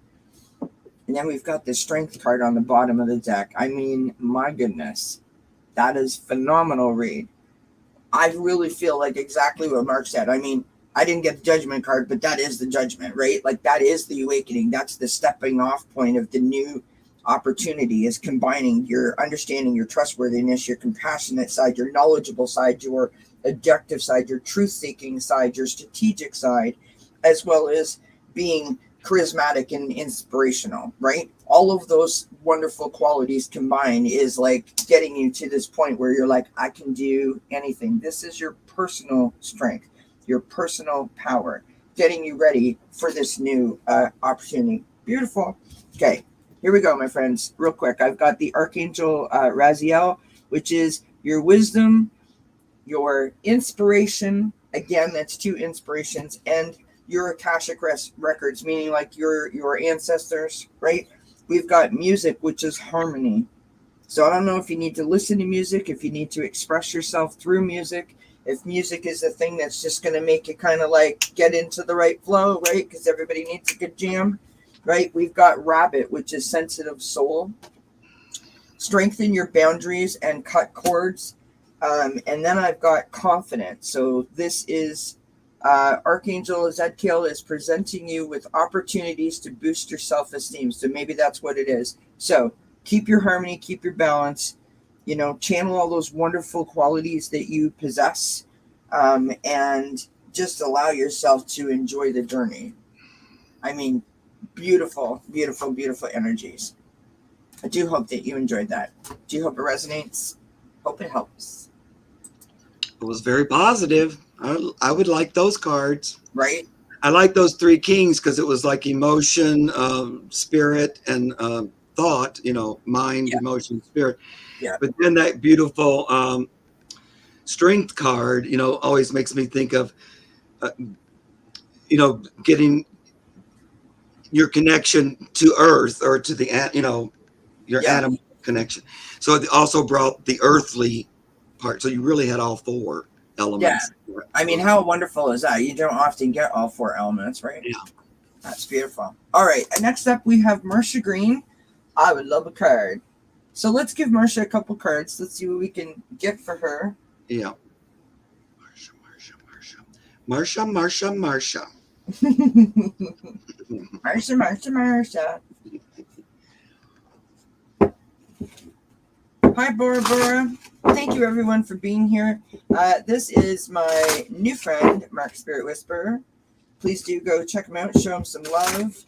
And then we've got the Strength card on the bottom of the deck. I mean, my goodness, that is phenomenal read. I really feel like exactly what Mark said. I mean, I didn't get the Judgment card, but that is the Judgment, right? Like that is the awakening. That's the stepping off point of the new opportunity, is combining your understanding, your trustworthiness, your compassionate side, your knowledgeable side, your objective side, your truth-seeking side, your strategic side, as well as being charismatic and inspirational, right? All of those wonderful qualities combined is like getting you to this point where you're like, I can do anything. This is your personal strength, your personal power, getting you ready for this new opportunity. Beautiful. Okay, here we go, my friends. Real quick, I've got the Archangel Raziel, which is your wisdom, your inspiration. Again, that's 2 inspirations, and your Akashic records, meaning like your ancestors, right? We've got music, which is harmony. So I don't know if you need to listen to music, if you need to express yourself through music, if music is the thing that's just going to make you kind of like get into the right flow, right? Because everybody needs a good jam, right? We've got Rabbit, which is sensitive soul. Strengthen your boundaries and cut cords. And then I've got Confident. So this is Archangel Zadkiel is presenting you with opportunities to boost your self-esteem. So maybe that's what it is. So keep your harmony, keep your balance, channel all those wonderful qualities that you possess, and just allow yourself to enjoy the journey. I mean, beautiful, beautiful, beautiful energies. I do hope that you enjoyed that. Do you hope it resonates? Hope it helps. It was very positive. I would like those cards. Right? I like those 3 kings because it was like emotion, spirit, and thought, mind, emotion, spirit. Yeah. But then that beautiful strength card, always makes me think of, getting your connection to earth or to the, your animal connection. So it also brought the earthly part. So you really had all 4 elements. Yeah. I mean, how wonderful is that? You don't often get all 4 elements, right? Yeah. That's beautiful. All right. Next up, we have Marsha Green. I would love a card. So let's give Marsha a couple cards. Let's see what we can get for her. Yeah. Marsha. Marsha. Hi, Bora Bora. Thank you, everyone, for being here. This is my new friend, Mark Spirit Whisperer. Please do go check him out. Show him some love.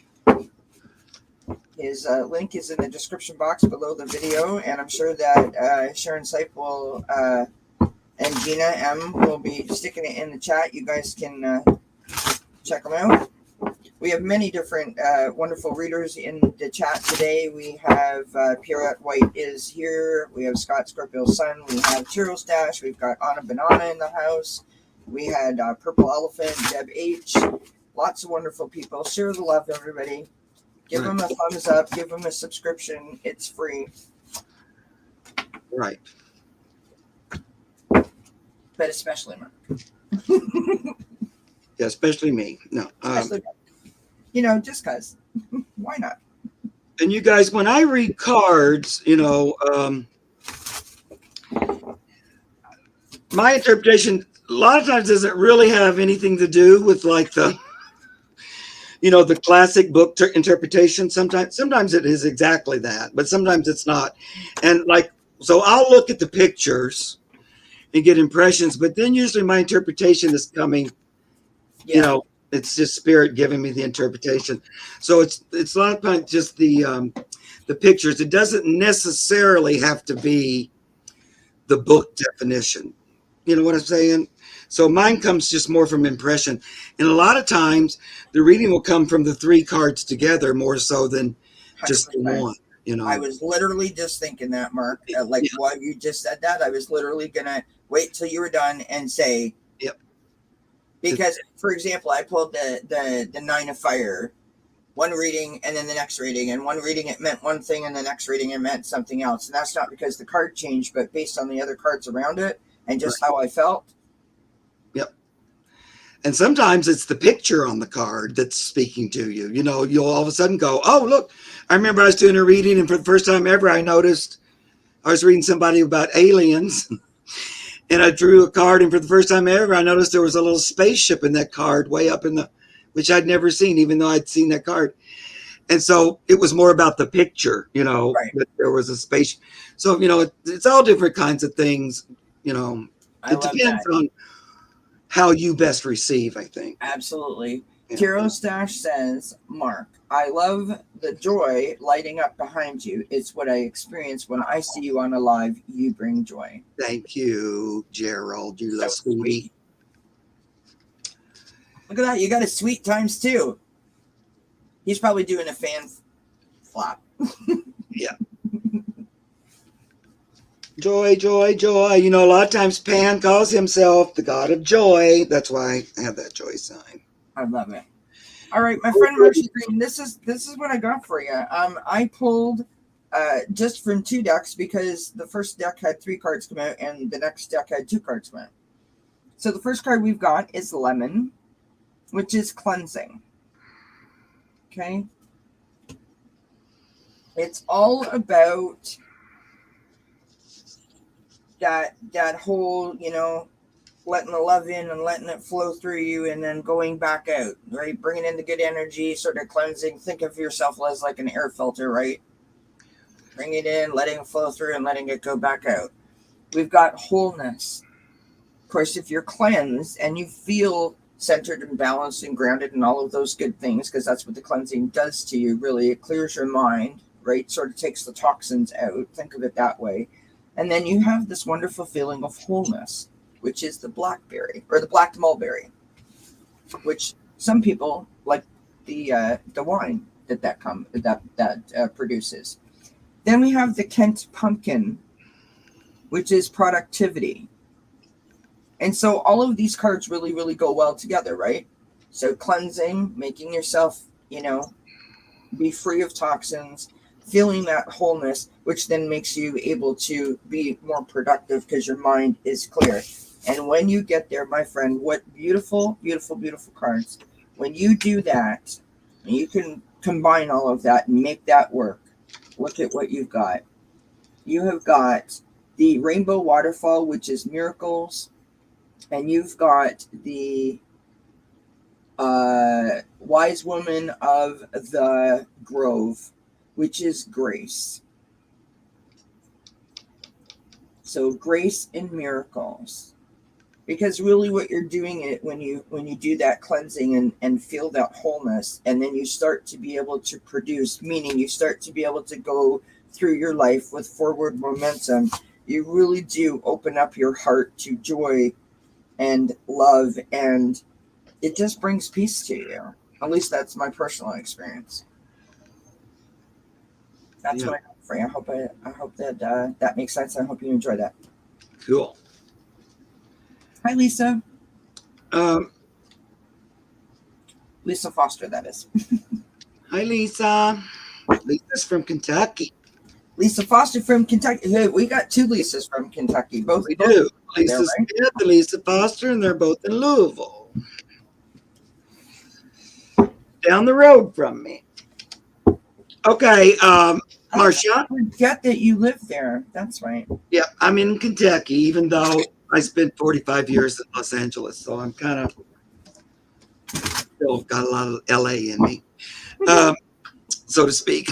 His link is in the description box below the video, and I'm sure that Sharon Sipe will and Gina M will be sticking it in the chat. You guys can check them out. We have many different wonderful readers in the chat today. We have Pierrette White is here. We have Scott Scorpio's Son. We have Tiro Stash. We've got Anna Banana in the house. We had Purple Elephant, Deb H. Lots of wonderful people. Share the love, everybody. Give them a thumbs up. Give them a subscription. It's free. Right. But especially Mark. Yeah, especially me. No. Just because. Why not? And you guys, when I read cards, my interpretation a lot of times doesn't really have anything to do with like the classic book interpretation. Sometimes it is exactly that, but sometimes it's not. And so I'll look at the pictures and get impressions, but then usually my interpretation is coming, it's just spirit giving me the interpretation. So it's a lot of times just the pictures. It doesn't necessarily have to be the book definition. You know what I'm saying? So mine comes just more from impression. And a lot of times the reading will come from the 3 cards together more so than just the 1. I was literally just thinking that, Mark. While you just said that, I was literally going to wait till you were done and say, yep. Because, for example, I pulled the 9 of Fire, one reading and then the next reading, and one reading it meant one thing and the next reading it meant something else. And that's not because the card changed, but based on the other cards around it and just how I felt. Yep. And sometimes it's the picture on the card that's speaking to you. You'll all of a sudden go, oh, look, I remember I was doing a reading, and for the first time ever, I noticed I was reading somebody about aliens. And I drew a card, and for the first time ever, I noticed there was a little spaceship in that card way up which I'd never seen, even though I'd seen that card. And so it was more about the picture, right. That there was a space. So, it's all different kinds of things, It depends on how you best receive, I think. Absolutely. Yeah. Tiro Stash says, Mark, I love the joy lighting up behind you. It's what I experience when I see you on a live. You bring joy. Thank you, Gerald. You little sweetie. Look at that. You got a sweet times 2. He's probably doing a fan flap. Yeah. Joy, joy, joy. A lot of times Pan calls himself the god of joy. That's why I have that joy sign. I love it. All right, my friend Marcia Green, this is what I got for you. I pulled just from 2 decks because the first deck had 3 cards come out and the next deck had 2 cards come out. So the first card we've got is Lemon, which is cleansing. Okay. It's all about that whole, letting the love in and letting it flow through you and then going back out, right? Bringing in the good energy, sort of cleansing. Think of yourself as like an air filter, right? Bring it in, letting it flow through and letting it go back out. We've got wholeness. Of course, if you're cleansed and you feel centered and balanced and grounded and all of those good things, because that's what the cleansing does to you, really. It clears your mind, right? Sort of takes the toxins out. Think of it that way. And then you have this wonderful feeling of wholeness, which is the blackberry or the black mulberry, which some people like the wine that produces. Then we have the Kent pumpkin, which is productivity. And so all of these cards really, really go well together, right? So cleansing, making yourself, be free of toxins, feeling that wholeness, which then makes you able to be more productive because your mind is clear. And when you get there, my friend, what beautiful, beautiful, beautiful cards. When you do that, you can combine all of that and make that work. Look at what you've got. You have got the Rainbow Waterfall, which is miracles. And you've got the Wise Woman of the Grove, which is grace. So grace and miracles. Because really what you're doing it when you do that cleansing and feel that wholeness, and then you start to be able to produce, meaning you start to be able to go through your life with forward momentum, you really do open up your heart to joy and love, and it just brings peace to you. At least that's my personal experience. That's what I hope for you. I hope that that makes sense. I hope you enjoy that. Cool. Hi, Lisa. Lisa Foster, that is. Hi, Lisa. Lisa's from Kentucky. Lisa Foster from Kentucky. Hey, we got two Lisas from Kentucky. Both we do. Lisa there, right? Smith and Lisa Foster, and they're both in Louisville, down the road from me. Okay, Marcia. I forget that you live there. That's right. Yeah, I'm in Kentucky, even though I spent 45 years in Los Angeles, so I'm kind of still got a lot of LA in me, so to speak.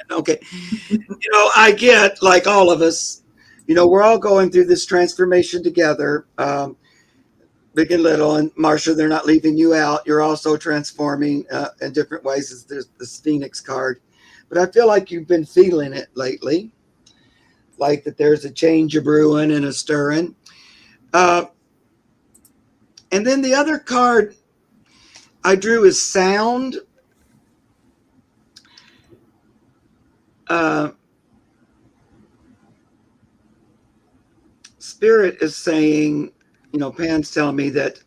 Okay, I get, like all of us, we're all going through this transformation together, big and little. And Marcia, they're not leaving you out. You're also transforming in different ways. There's this Phoenix card, but I feel like you've been feeling it lately, like that there's a change a brewing and a stirring. And then the other card I drew is sound. Spirit is saying, Pan's telling me that,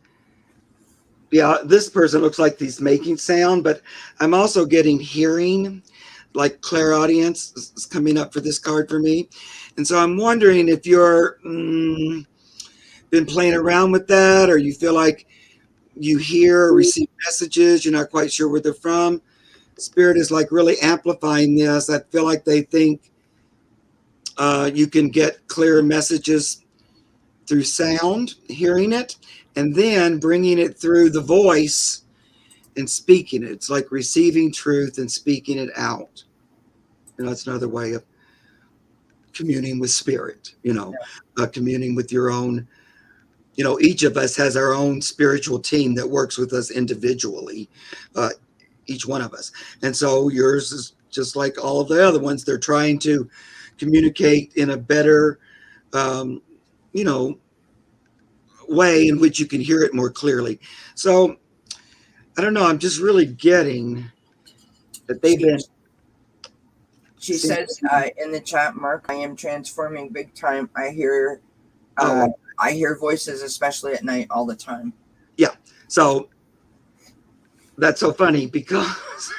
this person looks like he's making sound, but I'm also getting hearing, like clairaudience is coming up for this card for me. And so I'm wondering if you're been playing around with that, or you feel like you hear or receive messages, you're not quite sure where they're from. Spirit is like really amplifying this. I feel like they think you can get clear messages through sound, hearing it, and then bringing it through the voice and speaking it. It's like receiving truth and speaking it out. That's another way of communing with spirit, communing with your own, each of us has our own spiritual team that works with us individually, each one of us. And so yours is just like all of the other ones. They're trying to communicate in a better, way in which you can hear it more clearly. So I don't know. I'm just really getting that they've been. She says in the chat, Mark, I am transforming big time. I hear voices, especially at night, all the time. Yeah. So that's so funny because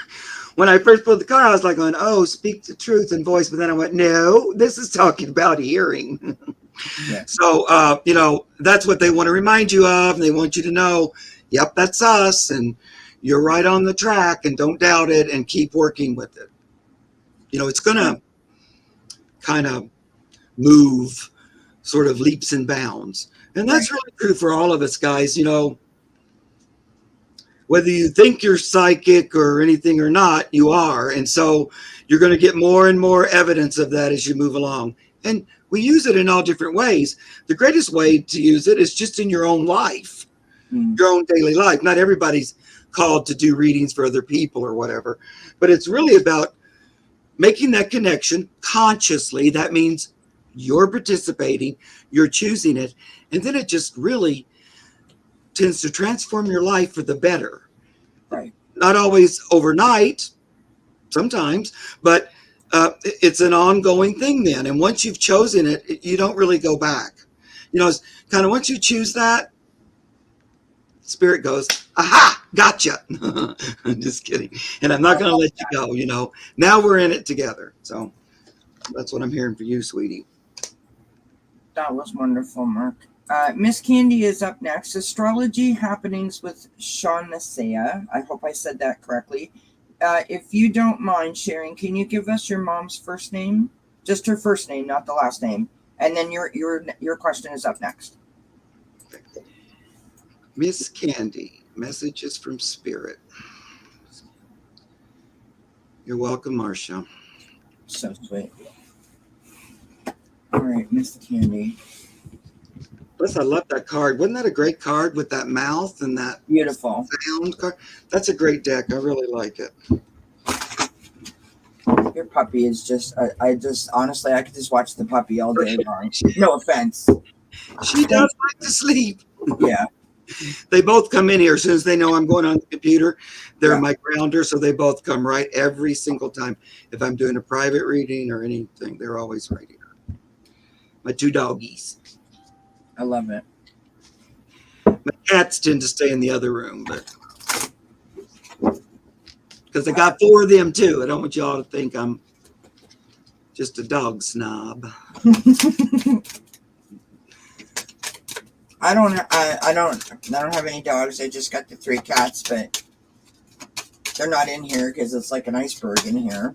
when I first pulled the card, I was like going, oh, speak the truth and voice. But then I went, no, this is talking about hearing. Yeah. So, you know, that's what they want to remind you of. And they want you to know, yep, that's us. And you're right on the track, and don't doubt it, and keep working with it. You know, it's going to kind of move sort of leaps and bounds. And that's really true for all of us, guys. You know, whether you think you're psychic or anything or not, you are. And so you're going to get more and more evidence of that as you move along. And we use it in all different ways. The greatest way to use it is just in your own life, your own daily life. Not everybody's called to do readings for other people or whatever, but it's really about making that connection consciously. That means you're participating, you're choosing it, and then it just really tends to transform your life for the better. Right. Not always overnight, sometimes, but it's an ongoing thing then. And once you've chosen it, you don't really go back. You know, it's kind of once you choose that, Spirit goes, aha, gotcha. I'm just kidding. And I'm not going to let you go, you know. Now we're in it together. So that's what I'm hearing for you, sweetie. That was wonderful, Mark. Miss Candy is up next. Astrology happenings with Shaunasea. I hope I said that correctly. If you don't mind sharing, can you give us your mom's first name? Just her first name, not the last name. And then your question is up next. Miss Candy, messages from Spirit. You're welcome, Marcia. So sweet. All right, Miss Candy. Plus, I love that card. Wasn't that a great card with that mouth and that beautiful sound card? That's a great deck. I really like it. Your puppy is just, I just, honestly, I could just watch the puppy all day long. No offense. She does like to sleep. Yeah. They both come in here as soon as they know I'm going on the computer. They're my grounder, so they both come right every single time. If I'm doing a private reading or anything, they're always right here. My two doggies. I love it. My cats tend to stay in the other room, but because I got 4 of them too. I don't want y'all to think I'm just a dog snob. I don't have any dogs. I just got the 3 cats, but they're not in here because it's like an iceberg in here.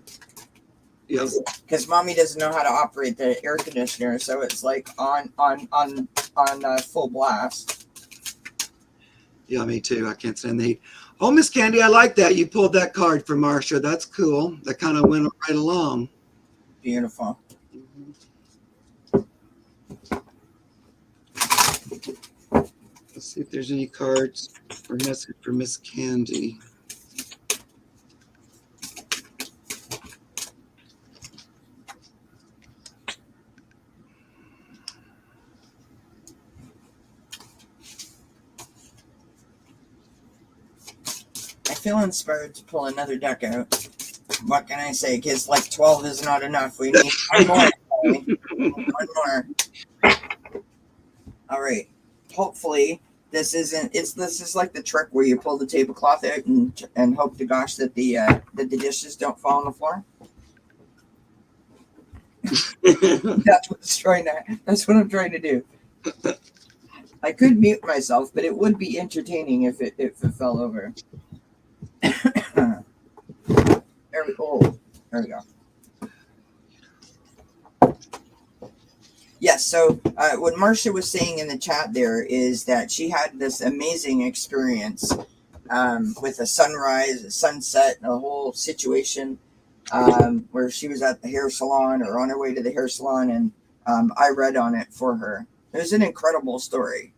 Yes. Because mommy doesn't know how to operate the air conditioner, so it's like on full blast. Yeah, me too. I can't stand the heat. Oh, Miss Candy, I like that. You pulled that card for Marcia. That's cool. That kind of went right along. Beautiful. Let's see if there's any cards or message for Miss Candy. I feel inspired to pull another deck out. What can I say? Because like 12 is not enough. We need one more. One more. All right. Hopefully this isn't. This is like the trick where you pull the tablecloth out and hope to gosh that the dishes don't fall on the floor. That's what I'm trying to do. I could mute myself, but it would be entertaining if it fell over. There we go. There we go. Yes, so what Marcia was saying in the chat there is that she had this amazing experience with a sunrise, a sunset, and a whole situation where she was at the hair salon or on her way to the hair salon, and I read on it for her. It was an incredible story.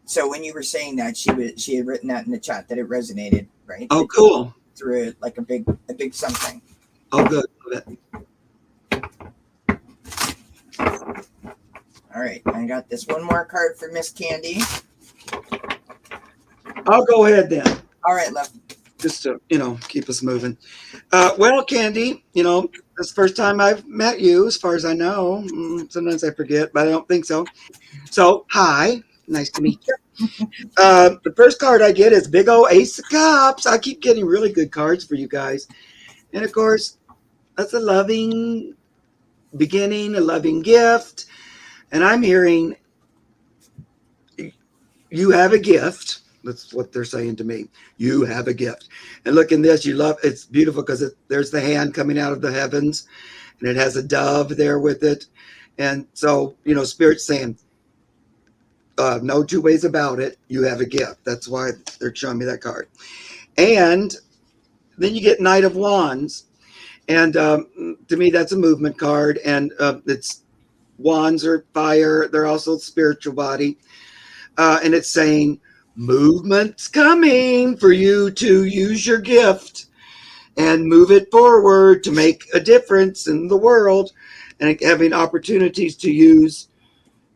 So when you were saying that, she had written that in the chat that it resonated, right? Oh, cool. Through it like a big something. Oh, good. Love it. All right, I got this one more card for Miss Candy. I'll go ahead then. All right, love. Just to, keep us moving. Well, Candy, this is the first time I've met you, as far as I know. Sometimes I forget, but I don't think so. So, hi. Nice to meet you. The first card I get is big old Ace of Cups. I keep getting really good cards for you guys. And, of course, that's a loving beginning, a loving gift. And I'm hearing you have a gift. That's what they're saying to me. You have a gift. And look in this, you love, it's beautiful because there's the hand coming out of the heavens and it has a dove there with it. And so, Spirit's saying, no two ways about it. You have a gift. That's why they're showing me that card. And then you get Knight of Wands. And to me, that's a movement card. And it's wands are fire. They're also spiritual body. And it's saying movement's coming for you to use your gift and move it forward to make a difference in the world and having opportunities to use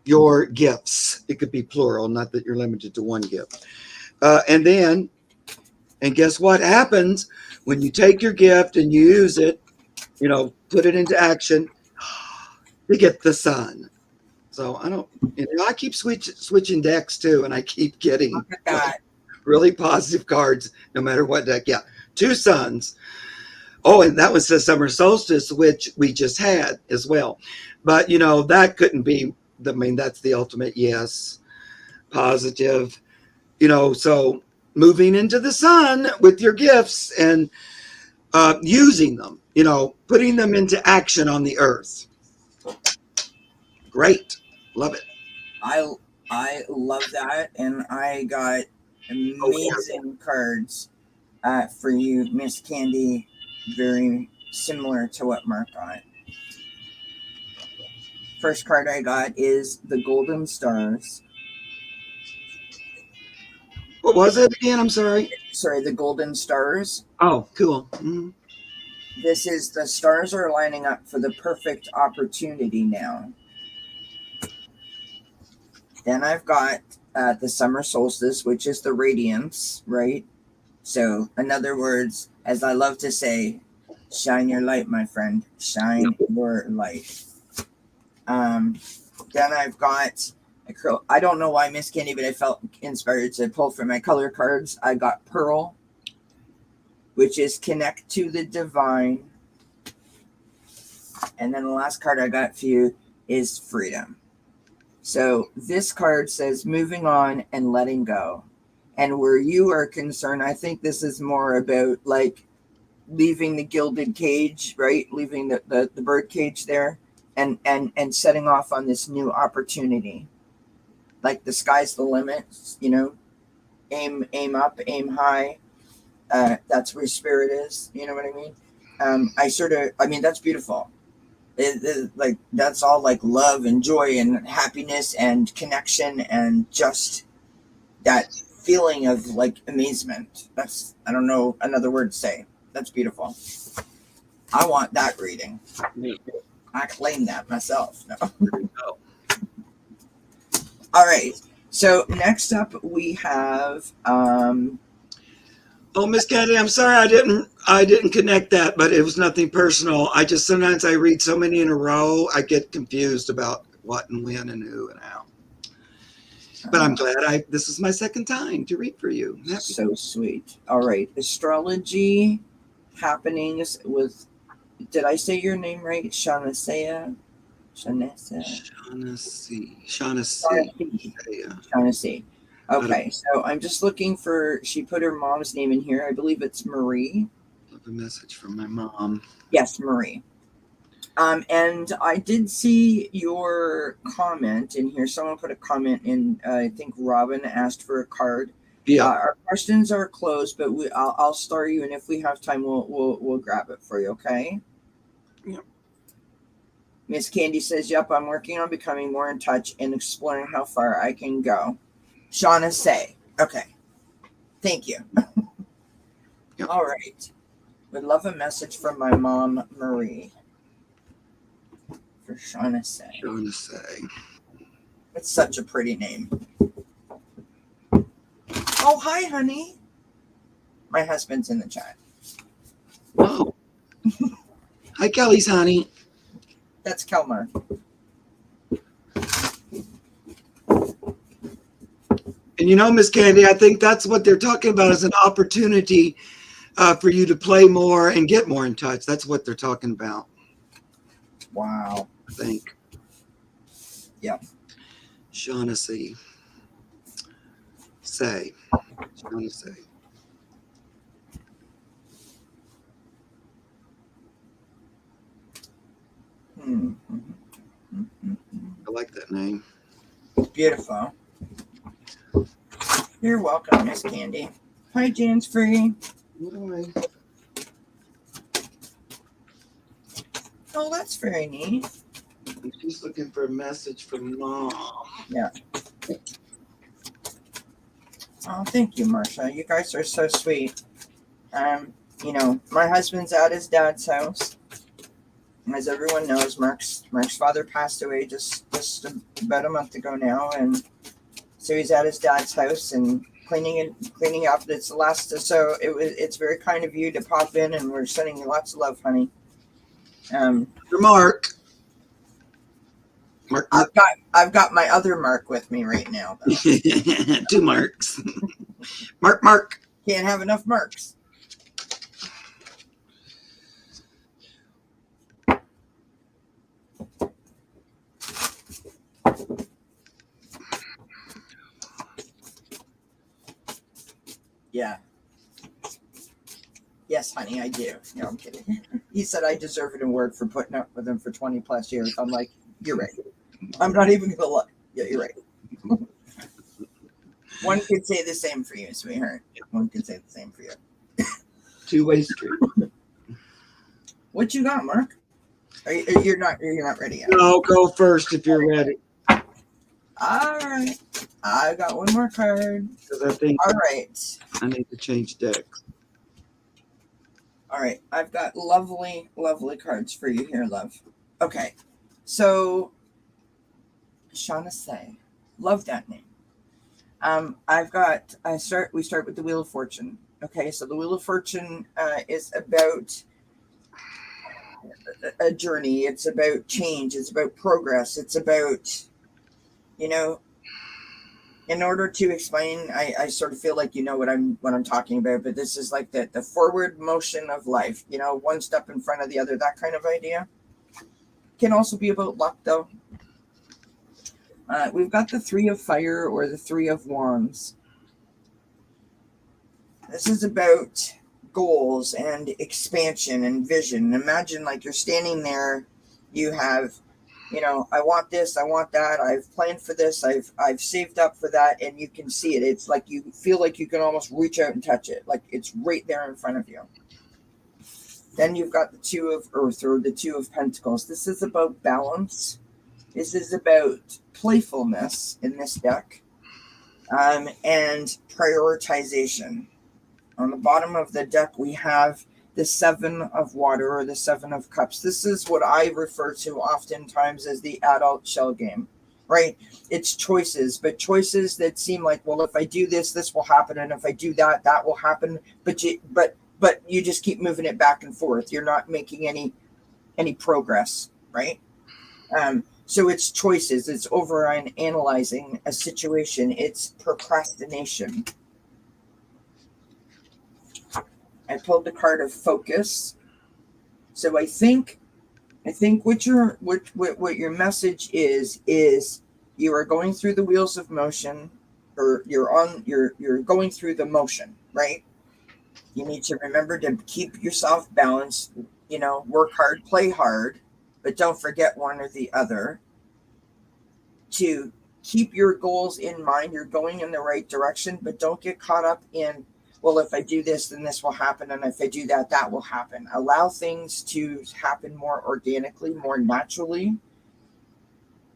your gifts. It could be plural, not that you're limited to one gift. And guess what happens when you take your gift and you use it, put it into action, you get the sun. So I keep switching decks too, and I keep getting really positive cards no matter what deck. Yeah, 2 suns. Oh, and that was the summer solstice, which we just had as well. But, that couldn't be, that's the ultimate yes, positive, so moving into the sun with your gifts and using them, putting them into action on the earth. Great. Love it. I love that, and I got amazing cards for you, Miss Candy. Very similar to what Mark got. First card I got is the Golden Stars. What was it again? I'm sorry. Sorry, the Golden Stars. Oh, cool. Mm-hmm. This is the stars are lining up for the perfect opportunity now. Then I've got the summer solstice, which is the radiance, right? So, in other words, as I love to say, shine your light, my friend. Shine your light. Then I've got I don't know why, Miss Candy, but I felt inspired to pull from my color cards. I got Pearl, which is connect to the divine. And then the last card I got for you is Freedom. So this card says moving on and letting go. And where you are concerned, I think this is more about like leaving the gilded cage, right? Leaving the bird cage there and setting off on this new opportunity. Like the sky's the limit, aim up, aim high. That's where spirit is. You know what I mean? That's beautiful. Like that's all like love and joy and happiness and connection and just that feeling of like amazement. I don't know another word to say. That's beautiful. I want that reading. I claim that myself. No. All right. So next up we have Oh, Miss Candy, I'm sorry I didn't connect that, but it was nothing personal. Sometimes I read so many in a row, I get confused about what and when and who and how. But I'm glad this is my second time to read for you. So sweet. All right. Astrology happenings with, did I say your name right? Shaughnessy. Okay, so I'm just looking for, she put her mom's name in here. I believe it's Marie. Love a message from my mom. Yes, Marie. And I did see your comment in here. Someone put a comment in. I think Robin asked for a card. Yeah. Our questions are closed, but I'll star you, and if we have time, we'll grab it for you. Okay. Yeah. Miss Candy says, "Yep, I'm working on becoming more in touch and exploring how far I can go." Shaughnessy. Okay. Thank you. Yep. All right. Would love a message from my mom, Marie. For Shaughnessy. It's such a pretty name. Oh, hi, honey. My husband's in the chat. Oh. Hi, Kelly's honey. That's Kelmar. And Miss Candy, I think that's what they're talking about is an opportunity for you to play more and get more in touch. That's what they're talking about. Wow. I think. Yep. Shaughnessy. Say. Shaughnessy. I like that name. Beautiful. You're welcome, Miss Candy. Hi, Jan's Free. Oh, that's very neat. She's looking for a message from Mom. Yeah. Oh, thank you, Marsha. You guys are so sweet. You know, my husband's at his dad's house. As everyone knows, Mark's father passed away just about a month ago now, and so he's at his dad's house and cleaning up. It's the last, so it's very kind of you to pop in, and we're sending you lots of love, honey. Mark. Mark. I've got my other Mark with me right now, though. 2 Marks. Mark. Can't have enough Marks. Yeah. Yes, honey, I do. No, I'm kidding. He said I deserve an award for putting up with him for 20 plus years. I'm like, you're right. I'm not even going to look. Yeah, you're right. One could say the same for you, sweetheart. One could say the same for you. Two-way street. What you got, Mark? You're not ready yet. No, go first if you're ready. All right. I got one more card. Because I think all right. I need to change decks. All right. I've got lovely, lovely cards for you here, love. Okay. So, Shaughnessy. Love that name. We start with the Wheel of Fortune. Okay, so the Wheel of Fortune is about a journey. It's about change. It's about progress. It's about, you know, in order to explain, I sort of feel like you know what I'm talking about, but this is like the forward motion of life, you know, one step in front of the other, that kind of idea. Can also be about luck, though. We've got the 3 of Fire or the 3 of Wands. This is about goals and expansion and vision. Imagine like you're standing there, you have, you know, I want this, I want that, I've planned for this, I've saved up for that, and you can see it. It's like you feel like you can almost reach out and touch it, like it's right there in front of you. Then you've got the 2 of Earth or the 2 of Pentacles. This is about balance. This is about playfulness in this deck, and prioritization. On the bottom of the deck, we have the 7 of Water or the 7 of Cups. This is what I refer to oftentimes as the adult shell game, right? It's choices, but choices that seem like, well, if I do this, this will happen, and if I do that, that will happen. But you just keep moving it back and forth. You're not making any progress, right? So it's choices. It's over analyzing a situation. It's procrastination. I pulled the card of Focus. So I think what your message is you are going through the wheels of motion, or you're going through the motion, right? You need to remember to keep yourself balanced, you know, work hard, play hard, but don't forget one or the other. To keep your goals in mind, you're going in the right direction, but don't get caught up in, well, if I do this, then this will happen, and if I do that, that will happen. Allow things to happen more organically, more naturally.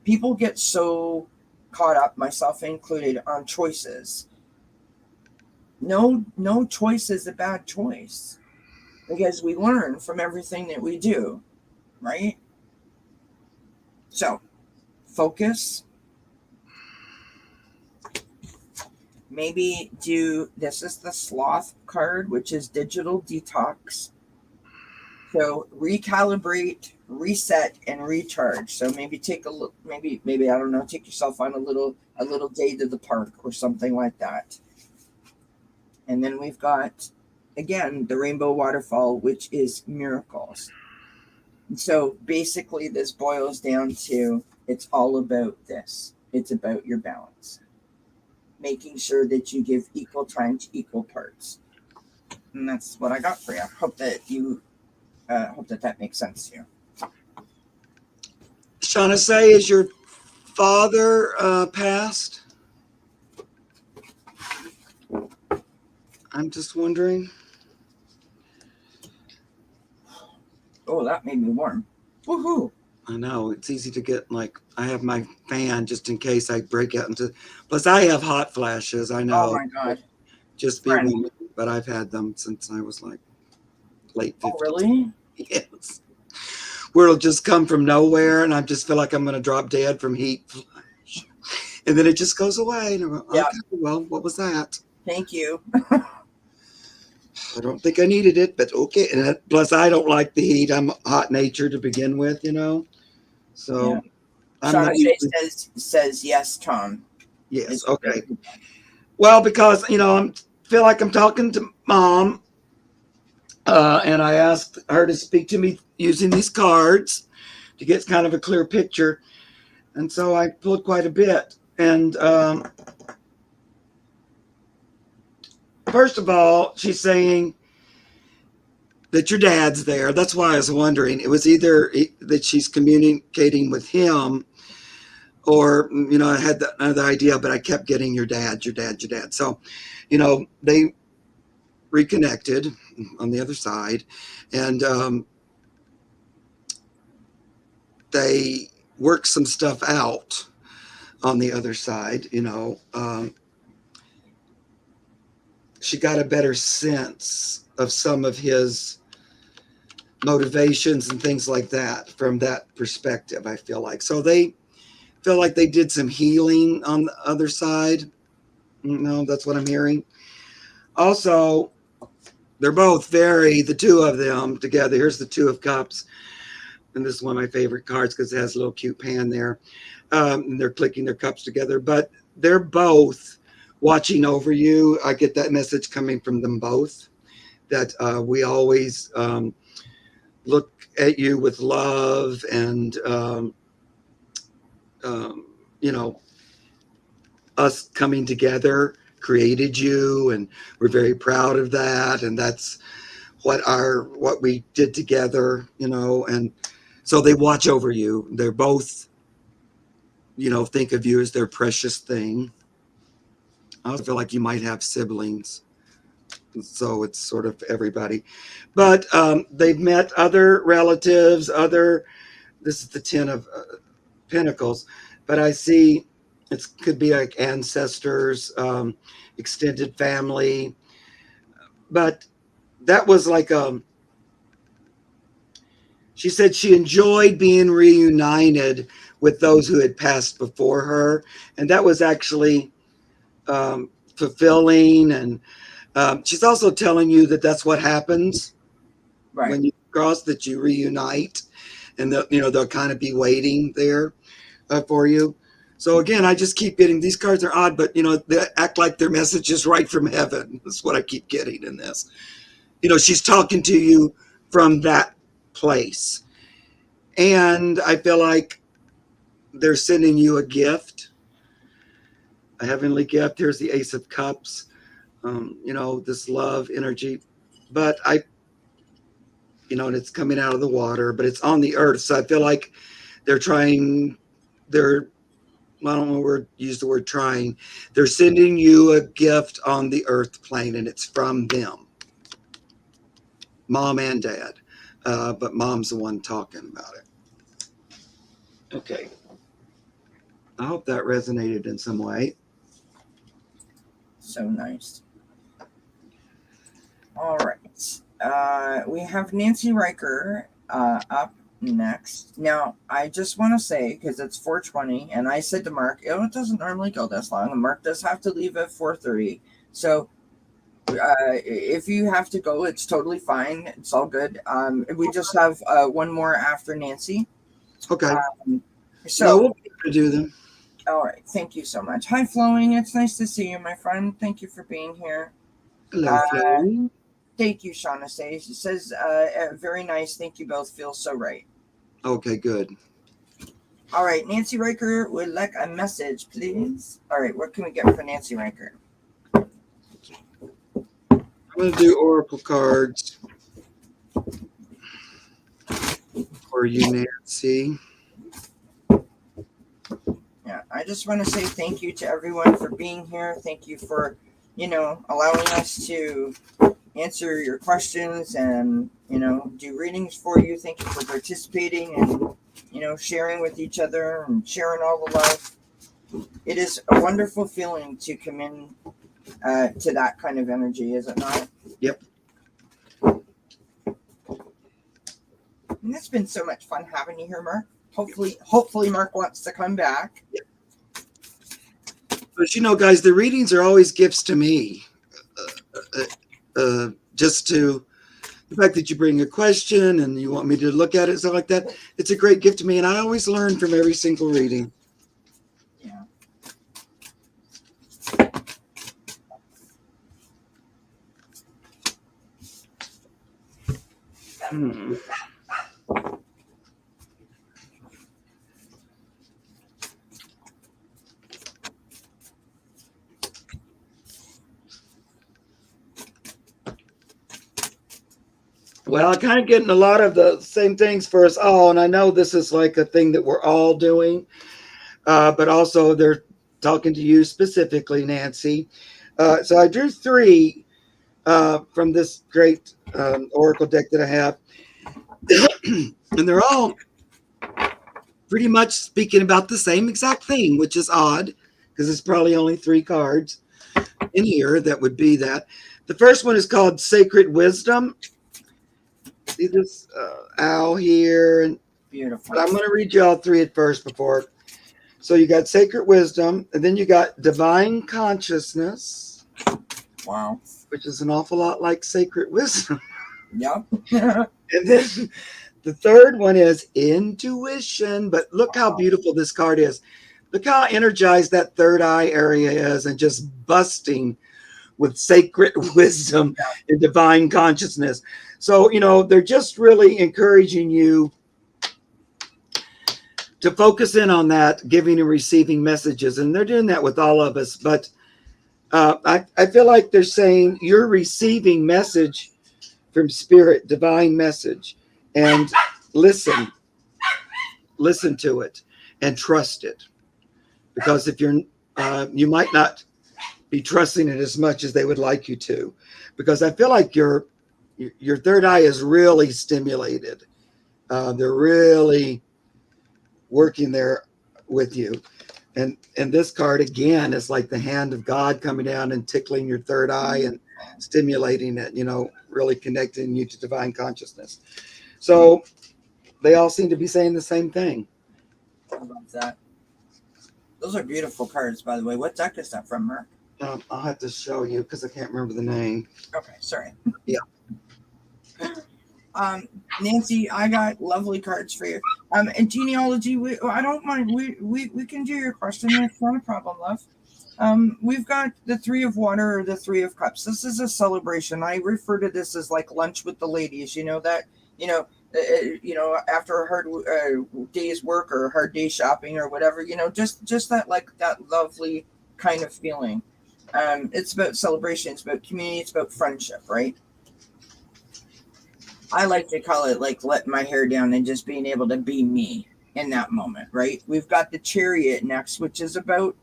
People get so caught up, myself included, on choices. No choice is a bad choice, because we learn from everything that we do, right? So, focus. Maybe this is the Sloth card, which is digital detox. So recalibrate, reset, and recharge. So maybe take a look, maybe I don't know, take yourself on a little day to the park or something like that. And then we've got, again, the Rainbow Waterfall, which is miracles. So basically, this boils down to it's all about this. It's about your balance, making sure that you give equal time to equal parts, and that's what I got for you. Hope that that makes sense to you. Shauna, say, is your father passed? I'm just wondering. Oh, that made me warm. Woohoo! I know it's easy to get I have my fan just in case I break out into. Plus, I have hot flashes. I Oh know, my God, just be friend. warned, but I've had them since I was late Oh 50s. really? Yes, where it'll just come from nowhere, and I just feel like I'm going to drop dead from heat flash, and then it just goes away. And I go, Yeah. okay, well, what was that? Thank you. I don't think I needed it, but okay. And plus, I don't like the heat. I'm hot natured to begin with, Yeah. So I'm not Shauna usually. says yes, Tom. Yes, It's okay. Well, because I feel like I'm talking to mom, and I asked her to speak to me using these cards to get kind of a clear picture, and so I pulled quite a bit. And first of all, she's saying that your dad's there. That's why I was wondering. It was either that she's communicating with him, or I had that other idea, but I kept getting your dad, your dad, your dad. So, they reconnected on the other side, and they worked some stuff out on the other side. She got a better sense of some of his motivations and things like that from that perspective. I feel like they feel like they did some healing on the other side. That's what I'm hearing. Also, they're both the two of them together. Here's the Two of Cups. And this is one of my favorite cards because it has a little cute pan there. And they're clicking their cups together. But they're both watching over you. I get that message coming from them both, that we always look at you with love and, you know, us coming together created you, and we're very proud of that. And that's what we did together, and so they watch over you. They're both, think of you as their precious thing. I also feel like you might have siblings, so it's sort of everybody. But they've met other relatives. This is the Ten of Pentacles, but I see it could be like ancestors, extended family. But that was she said she enjoyed being reunited with those who had passed before her, and that was actually fulfilling. And she's also telling you that that's what happens when you cross, that you reunite, and they'll kind of be waiting there for you. So again, I just keep getting, these cards are odd, but they act like their message is right from heaven. That's what I keep getting in this. She's talking to you from that place. And I feel like they're sending you a gift, a heavenly gift. Here's the Ace of Cups, this love energy. But and it's coming out of the water, but it's on the earth. So I feel like they're I don't know where use the word trying. They're sending you a gift on the earth plane, and it's from them, mom and dad. But mom's the one talking about it. Okay. I hope that resonated in some way. So nice. All right. We have Nancy Riker up next. Now, I just want to say, because it's 4:20, and I said to Mark, it doesn't normally go this long, and Mark does have to leave at 4:30. So if you have to go, it's totally fine. It's all good. We just have one more after Nancy. Okay. So no, we'll be able to do them. All right. Thank you so much. Hi, Flowing. It's nice to see you, my friend. Thank you for being here. Hello, Flo. Thank you, Shauna says. She says, very nice. Thank you both. Feel so right. Okay, good. All right, Nancy Riker would like a message, please. All right, what can we get for Nancy Riker? I'm going to do oracle cards for you, Nancy. Yeah, I just want to say thank you to everyone for being here. Thank you for, allowing us to answer your questions and, do readings for you. Thank you for participating and, sharing with each other and sharing all the love. It is a wonderful feeling to come in to that kind of energy, is it not? Yep. And it's been so much fun having you here, Mark. Hopefully Mark wants to come back. Yep. But guys, the readings are always gifts to me. Just to the fact that you bring a question and you want me to look at it, stuff like that, it's a great gift to me, and I always learn from every single reading. Yeah. Well, I'm kind of getting a lot of the same things for us all, and I know this is like a thing that we're all doing, but also they're talking to you specifically, Nancy. So I drew 3 from this great oracle deck that I have, and they're all pretty much speaking about the same exact thing, which is odd because it's probably only 3 cards in here that would be that. The first one is called Sacred Wisdom. See this owl here, and Beautiful. but I'm going to read you all 3 at first before. So you got Sacred Wisdom, and then you got Divine Consciousness. Wow. Which is an awful lot like Sacred Wisdom. Yep. And then the third one is Intuition. But look how beautiful this card is. Look how energized that third eye area is, and just busting with Sacred Wisdom and Divine Consciousness. So, they're just really encouraging you to focus in on that, giving and receiving messages. And they're doing that with all of us. But I feel like they're saying you're receiving message from Spirit, divine message. And listen to it and trust it. Because if you might not be trusting it as much as they would like you to. Because I feel like your third eye is really stimulated. They're really working there with you. And this card, again, is like the hand of God coming down and tickling your third eye and stimulating it, really connecting you to divine consciousness. So they all seem to be saying the same thing. I love that. Those are beautiful cards, by the way. What deck is that from, Mark? I'll have to show you because I can't remember the name. Okay, sorry. Yeah. Nancy, I got lovely cards for you. And genealogy, I don't mind. We can do your question. It's not a problem, love. We've got the 3 of water or the 3 of cups. This is a celebration. I refer to this as like lunch with the ladies. After a hard day's work or a hard day shopping or whatever. Just that that lovely kind of feeling. It's about celebration. It's about community. It's about friendship, right? I like to call it like letting my hair down and just being able to be me in that moment, right? We've got the Chariot next, which is about,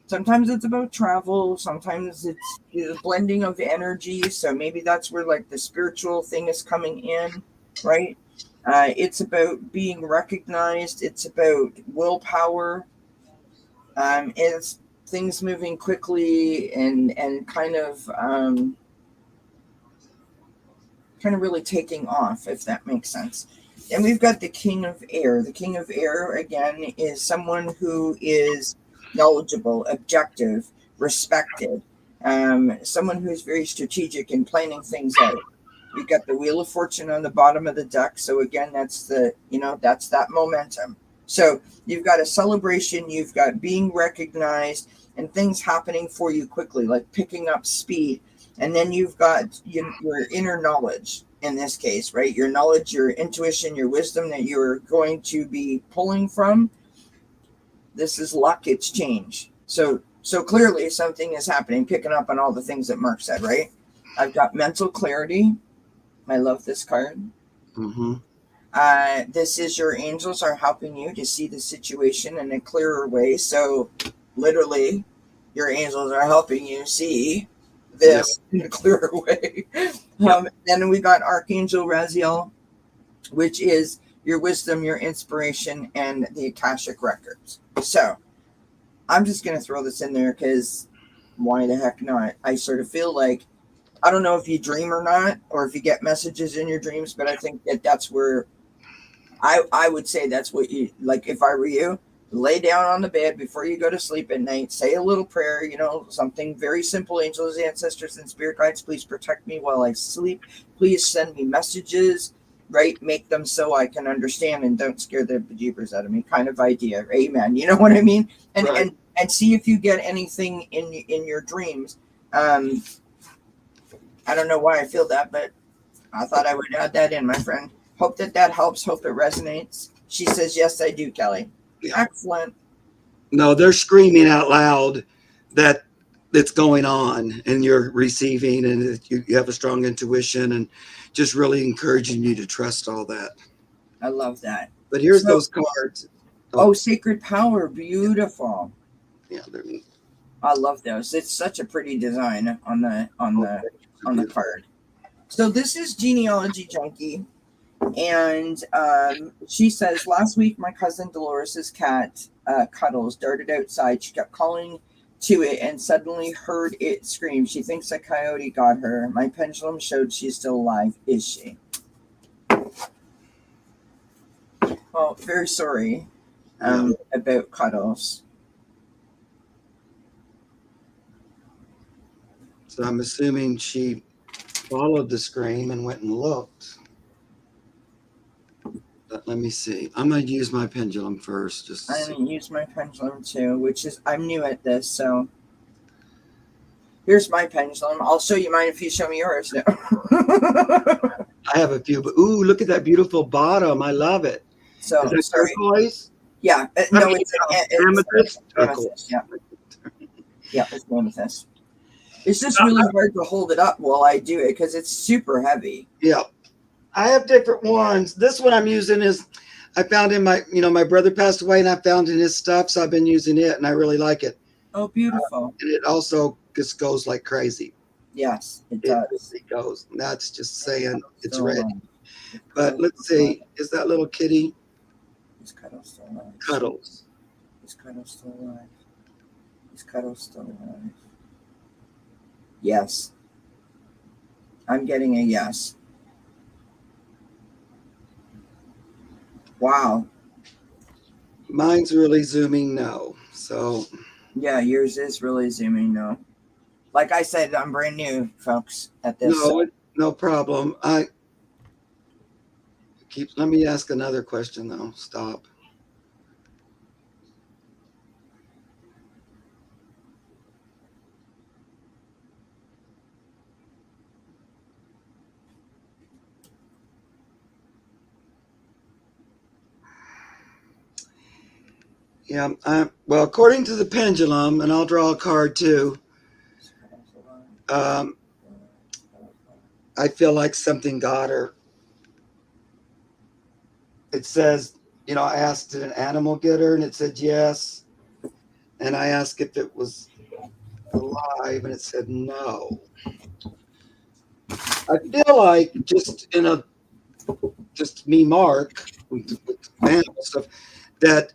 sometimes it's about travel, sometimes it's the blending of energy. So maybe that's where like the spiritual thing is coming in, right? It's about being recognized. It's about willpower. It's things moving quickly and kind of really taking off, if that makes sense. And we've got the King of Air. The King of Air, again, is someone who is knowledgeable, objective, respected, someone who's very strategic in planning things out. We've got the Wheel of Fortune on the bottom of the deck. So again, that's that's that momentum. So you've got a celebration, you've got being recognized and things happening for you quickly, like picking up speed. And then you've got your inner knowledge, in this case, right? Your knowledge, your intuition, your wisdom that you're going to be pulling from. This is luck, it's change. So clearly something is happening, picking up on all the things that Mark said, right? I've got mental clarity. I love this card. Mm-hmm. This is your angels are helping you to see the situation in a clearer way. So literally your angels are helping you see this in a clearer way. Then we got Archangel Raziel, which is your wisdom, your inspiration, and the Akashic records. So I'm just going to throw this in there because why the heck not? I sort of feel like, I don't know if you dream or not, or if you get messages in your dreams, but I think that that's where I would say that's what you, like if I were you, lay down on the bed before you go to sleep at night, say a little prayer, something very simple. Angels, ancestors, and spirit guides, please protect me while I sleep. Please send me messages, right? Make them so I can understand and don't scare the bejeebers out of me kind of idea. Amen. You know what I mean? And Right. and see if you get anything in your dreams. I don't know why I feel that, but I thought I would add that in, my friend. Hope that helps. Hope it resonates. She says, yes, I do, Kelly. Yeah. Excellent. No, they're screaming out loud that it's going on and you're receiving and you have a strong intuition and just really encouraging you to trust all that. I love that. But here's those cards. Oh, Sacred Power. Beautiful. Yeah, they're neat. I love those. It's such a pretty design on the card. So this is Genealogy Junkie. And she says, last week, my cousin Dolores's cat, Cuddles, darted outside. She kept calling to it and suddenly heard it scream. She thinks a coyote got her. My pendulum showed she's still alive. Is she? Well, very sorry about Cuddles. So I'm assuming she followed the scream and went and looked. But let me see. I'm going to use my pendulum first. I'm going to use my pendulum too, which is, I'm new at this, so. Here's my pendulum. I'll show you mine if you show me yours. No. I have a few, but ooh, look at that beautiful bottom. I love it. So, is that sorry. Turquoise? Yeah. No, it's amethyst. Amethyst. Yeah. Yeah, it's amethyst. It's just really hard to hold it up while I do it because it's super heavy. Yeah. I have different ones. This one I'm using is, I found in my, my brother passed away and I found in his stuff. So I've been using it and I really like it. Oh, beautiful. And it also just goes like crazy. Yes, it does. It goes. That's just saying it's ready. But let's see. Is that little kitty? Is Cuddles still alive? Cuddles. Is Cuddles still alive? Is Cuddles still alive? Yes. I'm getting a yes. Wow. Mine's really zooming no. So. Yeah, yours is really zooming no. Like I said, I'm brand new, folks, at this. No problem. Let me ask another question though. Stop. Yeah, well, according to the pendulum, and I'll draw a card too, I feel like something got her. It says, I asked, did an animal get her? And it said yes. And I asked if it was alive, and it said no. I feel like just me, Mark, with animal stuff, that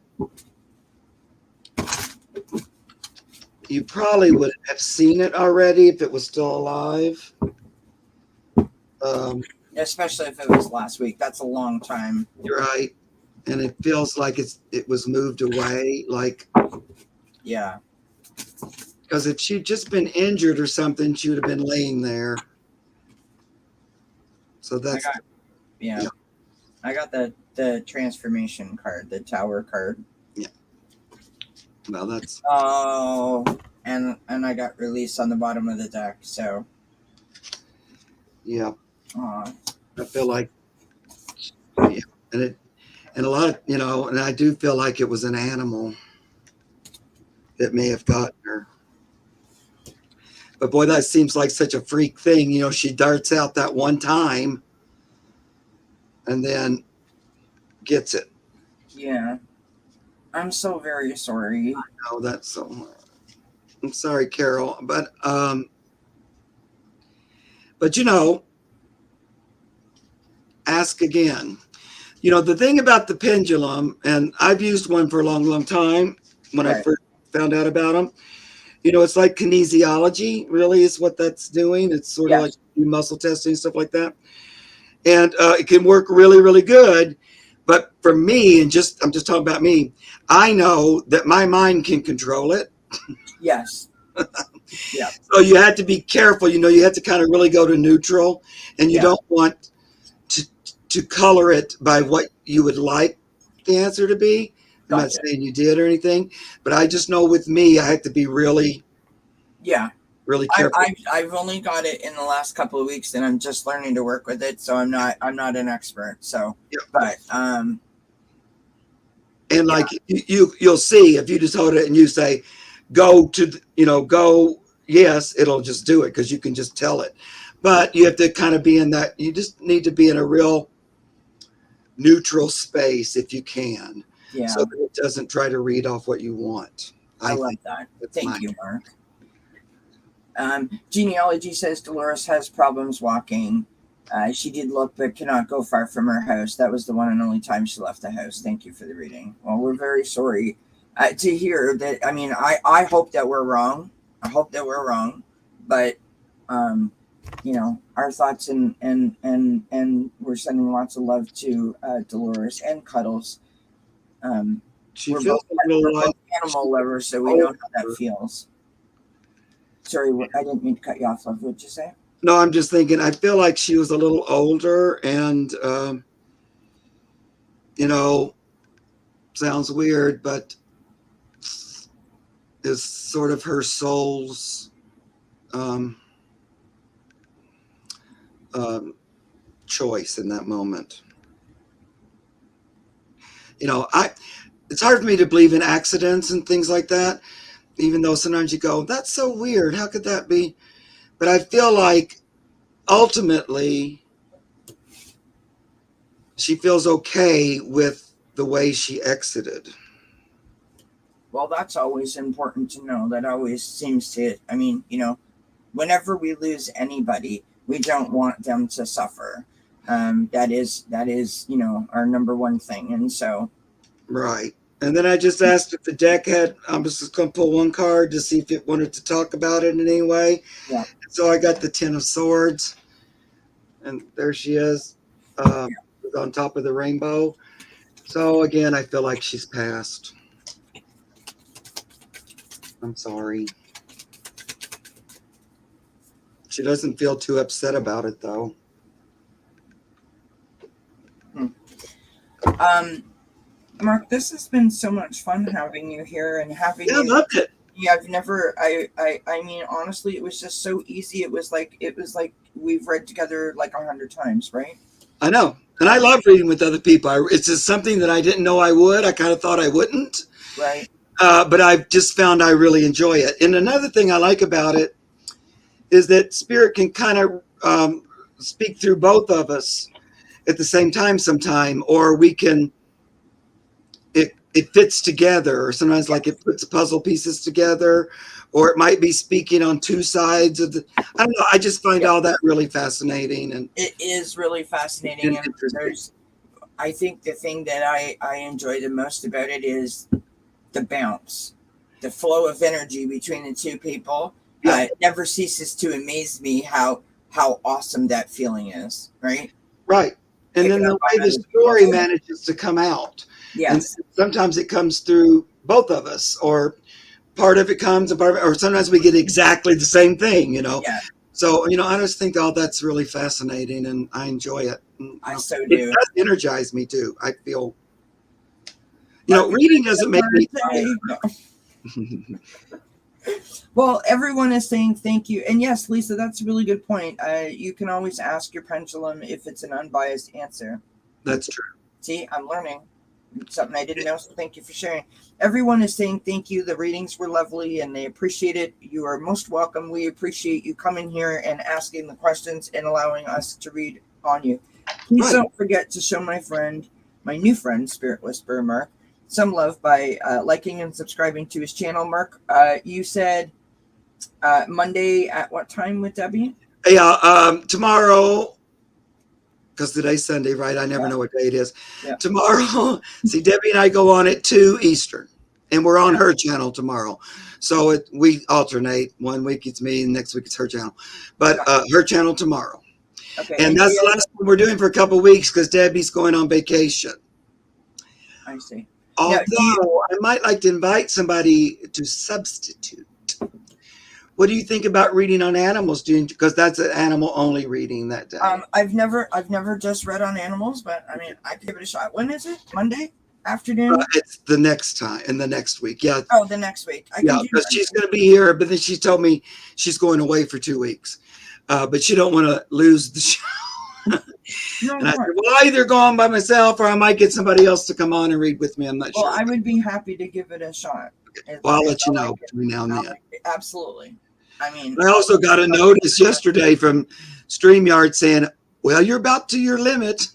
you probably would have seen it already if it was still alive. Especially if it was last week. That's a long time. You're right. And it feels like it was moved away. Like, yeah. Because if she'd just been injured or something, she would have been laying there. So that's. I got the transformation card, the tower card. Yeah. Well, that's. Oh, and I got release on the bottom of the deck. So. Yeah. I feel like, yeah, and a lot of, and I do feel like it was an animal that may have gotten her. But boy, that seems like such a freak thing. She darts out that one time and then gets it. Yeah. I'm so very sorry. Oh, that's so. I'm sorry, Carol, but ask again. The thing about the pendulum, and I've used one for a long, long time when I Right. first found out about them. It's like kinesiology, really, is what that's doing. It's sort of like Yes. muscle testing, stuff like that. And it can work really, really good. But for me, I'm just talking about me, I know that my mind can control it. Yes. Yeah. So you have to be careful. You have to kind of really go to neutral, and you Yeah. don't want to color it by what you would like the answer to be. I'm not Gotcha. saying you did or anything, but I just know with me, I have to be really, Yeah. really careful. I've only got it in the last couple of weeks, and I'm just learning to work with it. So I'm not an expert. So, Yep. but And like you'll see if you just hold it and you say, go go yes, it'll just do it because you can just tell it. But you have to kind of be in that. You just need to be in a real neutral space if you can, yeah, so that it doesn't try to read off what you want. I love think that. that's Thank you, Mark. Genealogy says Dolores has problems walking. She did look, but cannot go far from her house. That was the one and only time she left the house. Thank you for the reading. Well, we're very sorry to hear that. I mean, I hope that we're wrong. I hope that we're wrong, but our thoughts and we're sending lots of love to Dolores and Cuddles. She We're feels both, a little like animal lovers, so we know how that feels. Sorry, I didn't mean to cut you off, love. What'd you say? No, I'm just thinking. I feel like she was a little older, and sounds weird, but is sort of her soul's choice in that moment. It's hard for me to believe in accidents and things like that, even though sometimes you go, that's so weird. How could that be? But I feel like ultimately she feels okay with the way she exited. Well, that's always important to know. That always seems to, whenever we lose anybody, we don't want them to suffer. That is, our number one thing. And so, Right. And then I just asked if the deck had, I'm just going to pull one card to see if it wanted to talk about it in any way. yeah. So I got the Ten of Swords, and there she is on top of the rainbow. So again, I feel like she's passed. I'm sorry. She doesn't feel too upset about it, though. Mark, this has been so much fun having you here and having you. I loved it. Yeah, I've never. I mean, honestly, it was just so easy. It was like we've read together like 100 times, right? I know, and I love reading with other people. It's just something that I didn't know I would. I kind of thought I wouldn't. Right. But I've just found I really enjoy it. And another thing I like about it is that Spirit can kind of speak through both of us at the same time sometime, or we can. It fits together, or sometimes like it puts puzzle pieces together, or it might be speaking on two sides of the. I don't know. I just find all that really fascinating, and it is really fascinating. And I think the thing that I enjoy the most about it is the bounce, the flow of energy between the two people. Yeah. It never ceases to amaze me how awesome that feeling is. Right. Right. And then the way the story manages to come out. Yes. And sometimes it comes through both of us, or part of it comes, or sometimes we get exactly the same thing, Yeah. So, I just think all that's really fascinating, and I enjoy it. And, I so do. It does energize me too. I feel, reading doesn't make me tired. Well, everyone is saying thank you. And yes, Lisa, that's a really good point. You can always ask your pendulum if it's an unbiased answer. That's true. See, I'm learning something I didn't know. So thank you for sharing. Everyone is saying thank you. The readings were lovely and they appreciate it. You are most welcome. We appreciate you coming here and asking the questions and allowing us to read on you. Please don't forget to show my new friend, Spirit Whisperer Mark, some love by liking and subscribing to his channel. Mark, you said Monday at what time with Debbie? Yeah, tomorrow, because today's Sunday, right? I never know what day it is. Yeah. Tomorrow, see, Debbie and I go on at 2 Eastern, and we're on her channel tomorrow. So we alternate. 1 week it's me, and next week it's her channel. But her channel tomorrow. Okay. And that's the last one we're doing for a couple of weeks because Debbie's going on vacation. I see. Although I might like to invite somebody to substitute. What do you think about reading on animals? Because that's an animal-only reading that day. I've never just read on animals, but I mean, I could give it a shot. When is it? Monday afternoon? It's the next time, in the next week. Yeah. Oh, the next week. Because she's going to be here, but then she told me she's going away for 2 weeks. But she don't want to lose the show. And I said, well, I'll either go on by myself or I might get somebody else to come on and read with me. I'm not sure. Well, I would be happy to give it a shot. Well, I'll let you know between now and then. Absolutely. I mean, I also got a notice yesterday from StreamYard saying, well, you're about to your limit.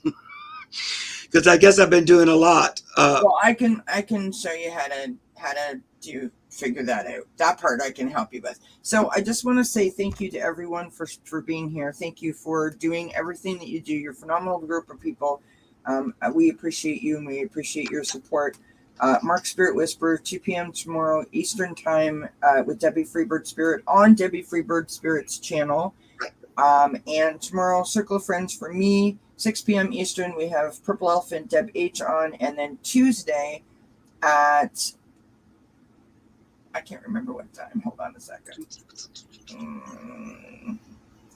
Because I guess I've been doing a lot. Well, I can show you how to figure that out. That part I can help you with. So I just want to say thank you to everyone for being here. Thank you for doing everything that you do. You're a phenomenal group of people. We appreciate you and we appreciate your support. Mark Spirit Whisperer, 2 p.m. tomorrow Eastern Time with Debbie Freebird Spirit on Debbie Freebird Spirit's channel. And tomorrow, Circle of Friends for me, 6 p.m. Eastern. We have Purple Elephant, Deb H on. And then Tuesday at, I can't remember what time. Hold on a second.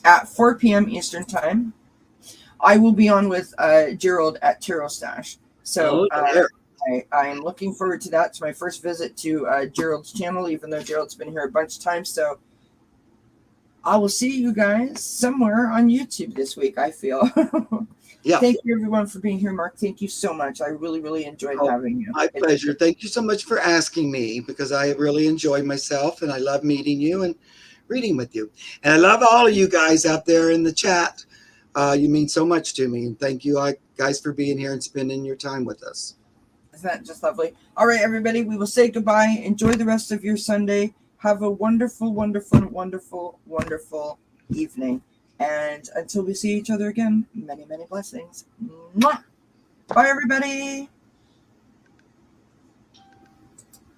At 4 p.m. Eastern Time, I will be on with Gerald at Tarot Stash. So I'm looking forward to that. It's my first visit to Gerald's channel, even though Gerald's been here a bunch of times. So I will see you guys somewhere on YouTube this week, I feel. Yeah. Thank you, everyone, for being here. Mark, thank you so much. I really, really enjoyed having you. My pleasure. Thank you so much for asking me because I really enjoyed myself and I love meeting you and reading with you. And I love all of you guys out there in the chat. You mean so much to me. And thank you guys for being here and spending your time with us. Isn't that just lovely? All right, everybody, we will say goodbye. Enjoy the rest of your Sunday. Have a wonderful, wonderful, wonderful, wonderful evening. And until we see each other again, many, many blessings. Mwah! Bye, everybody.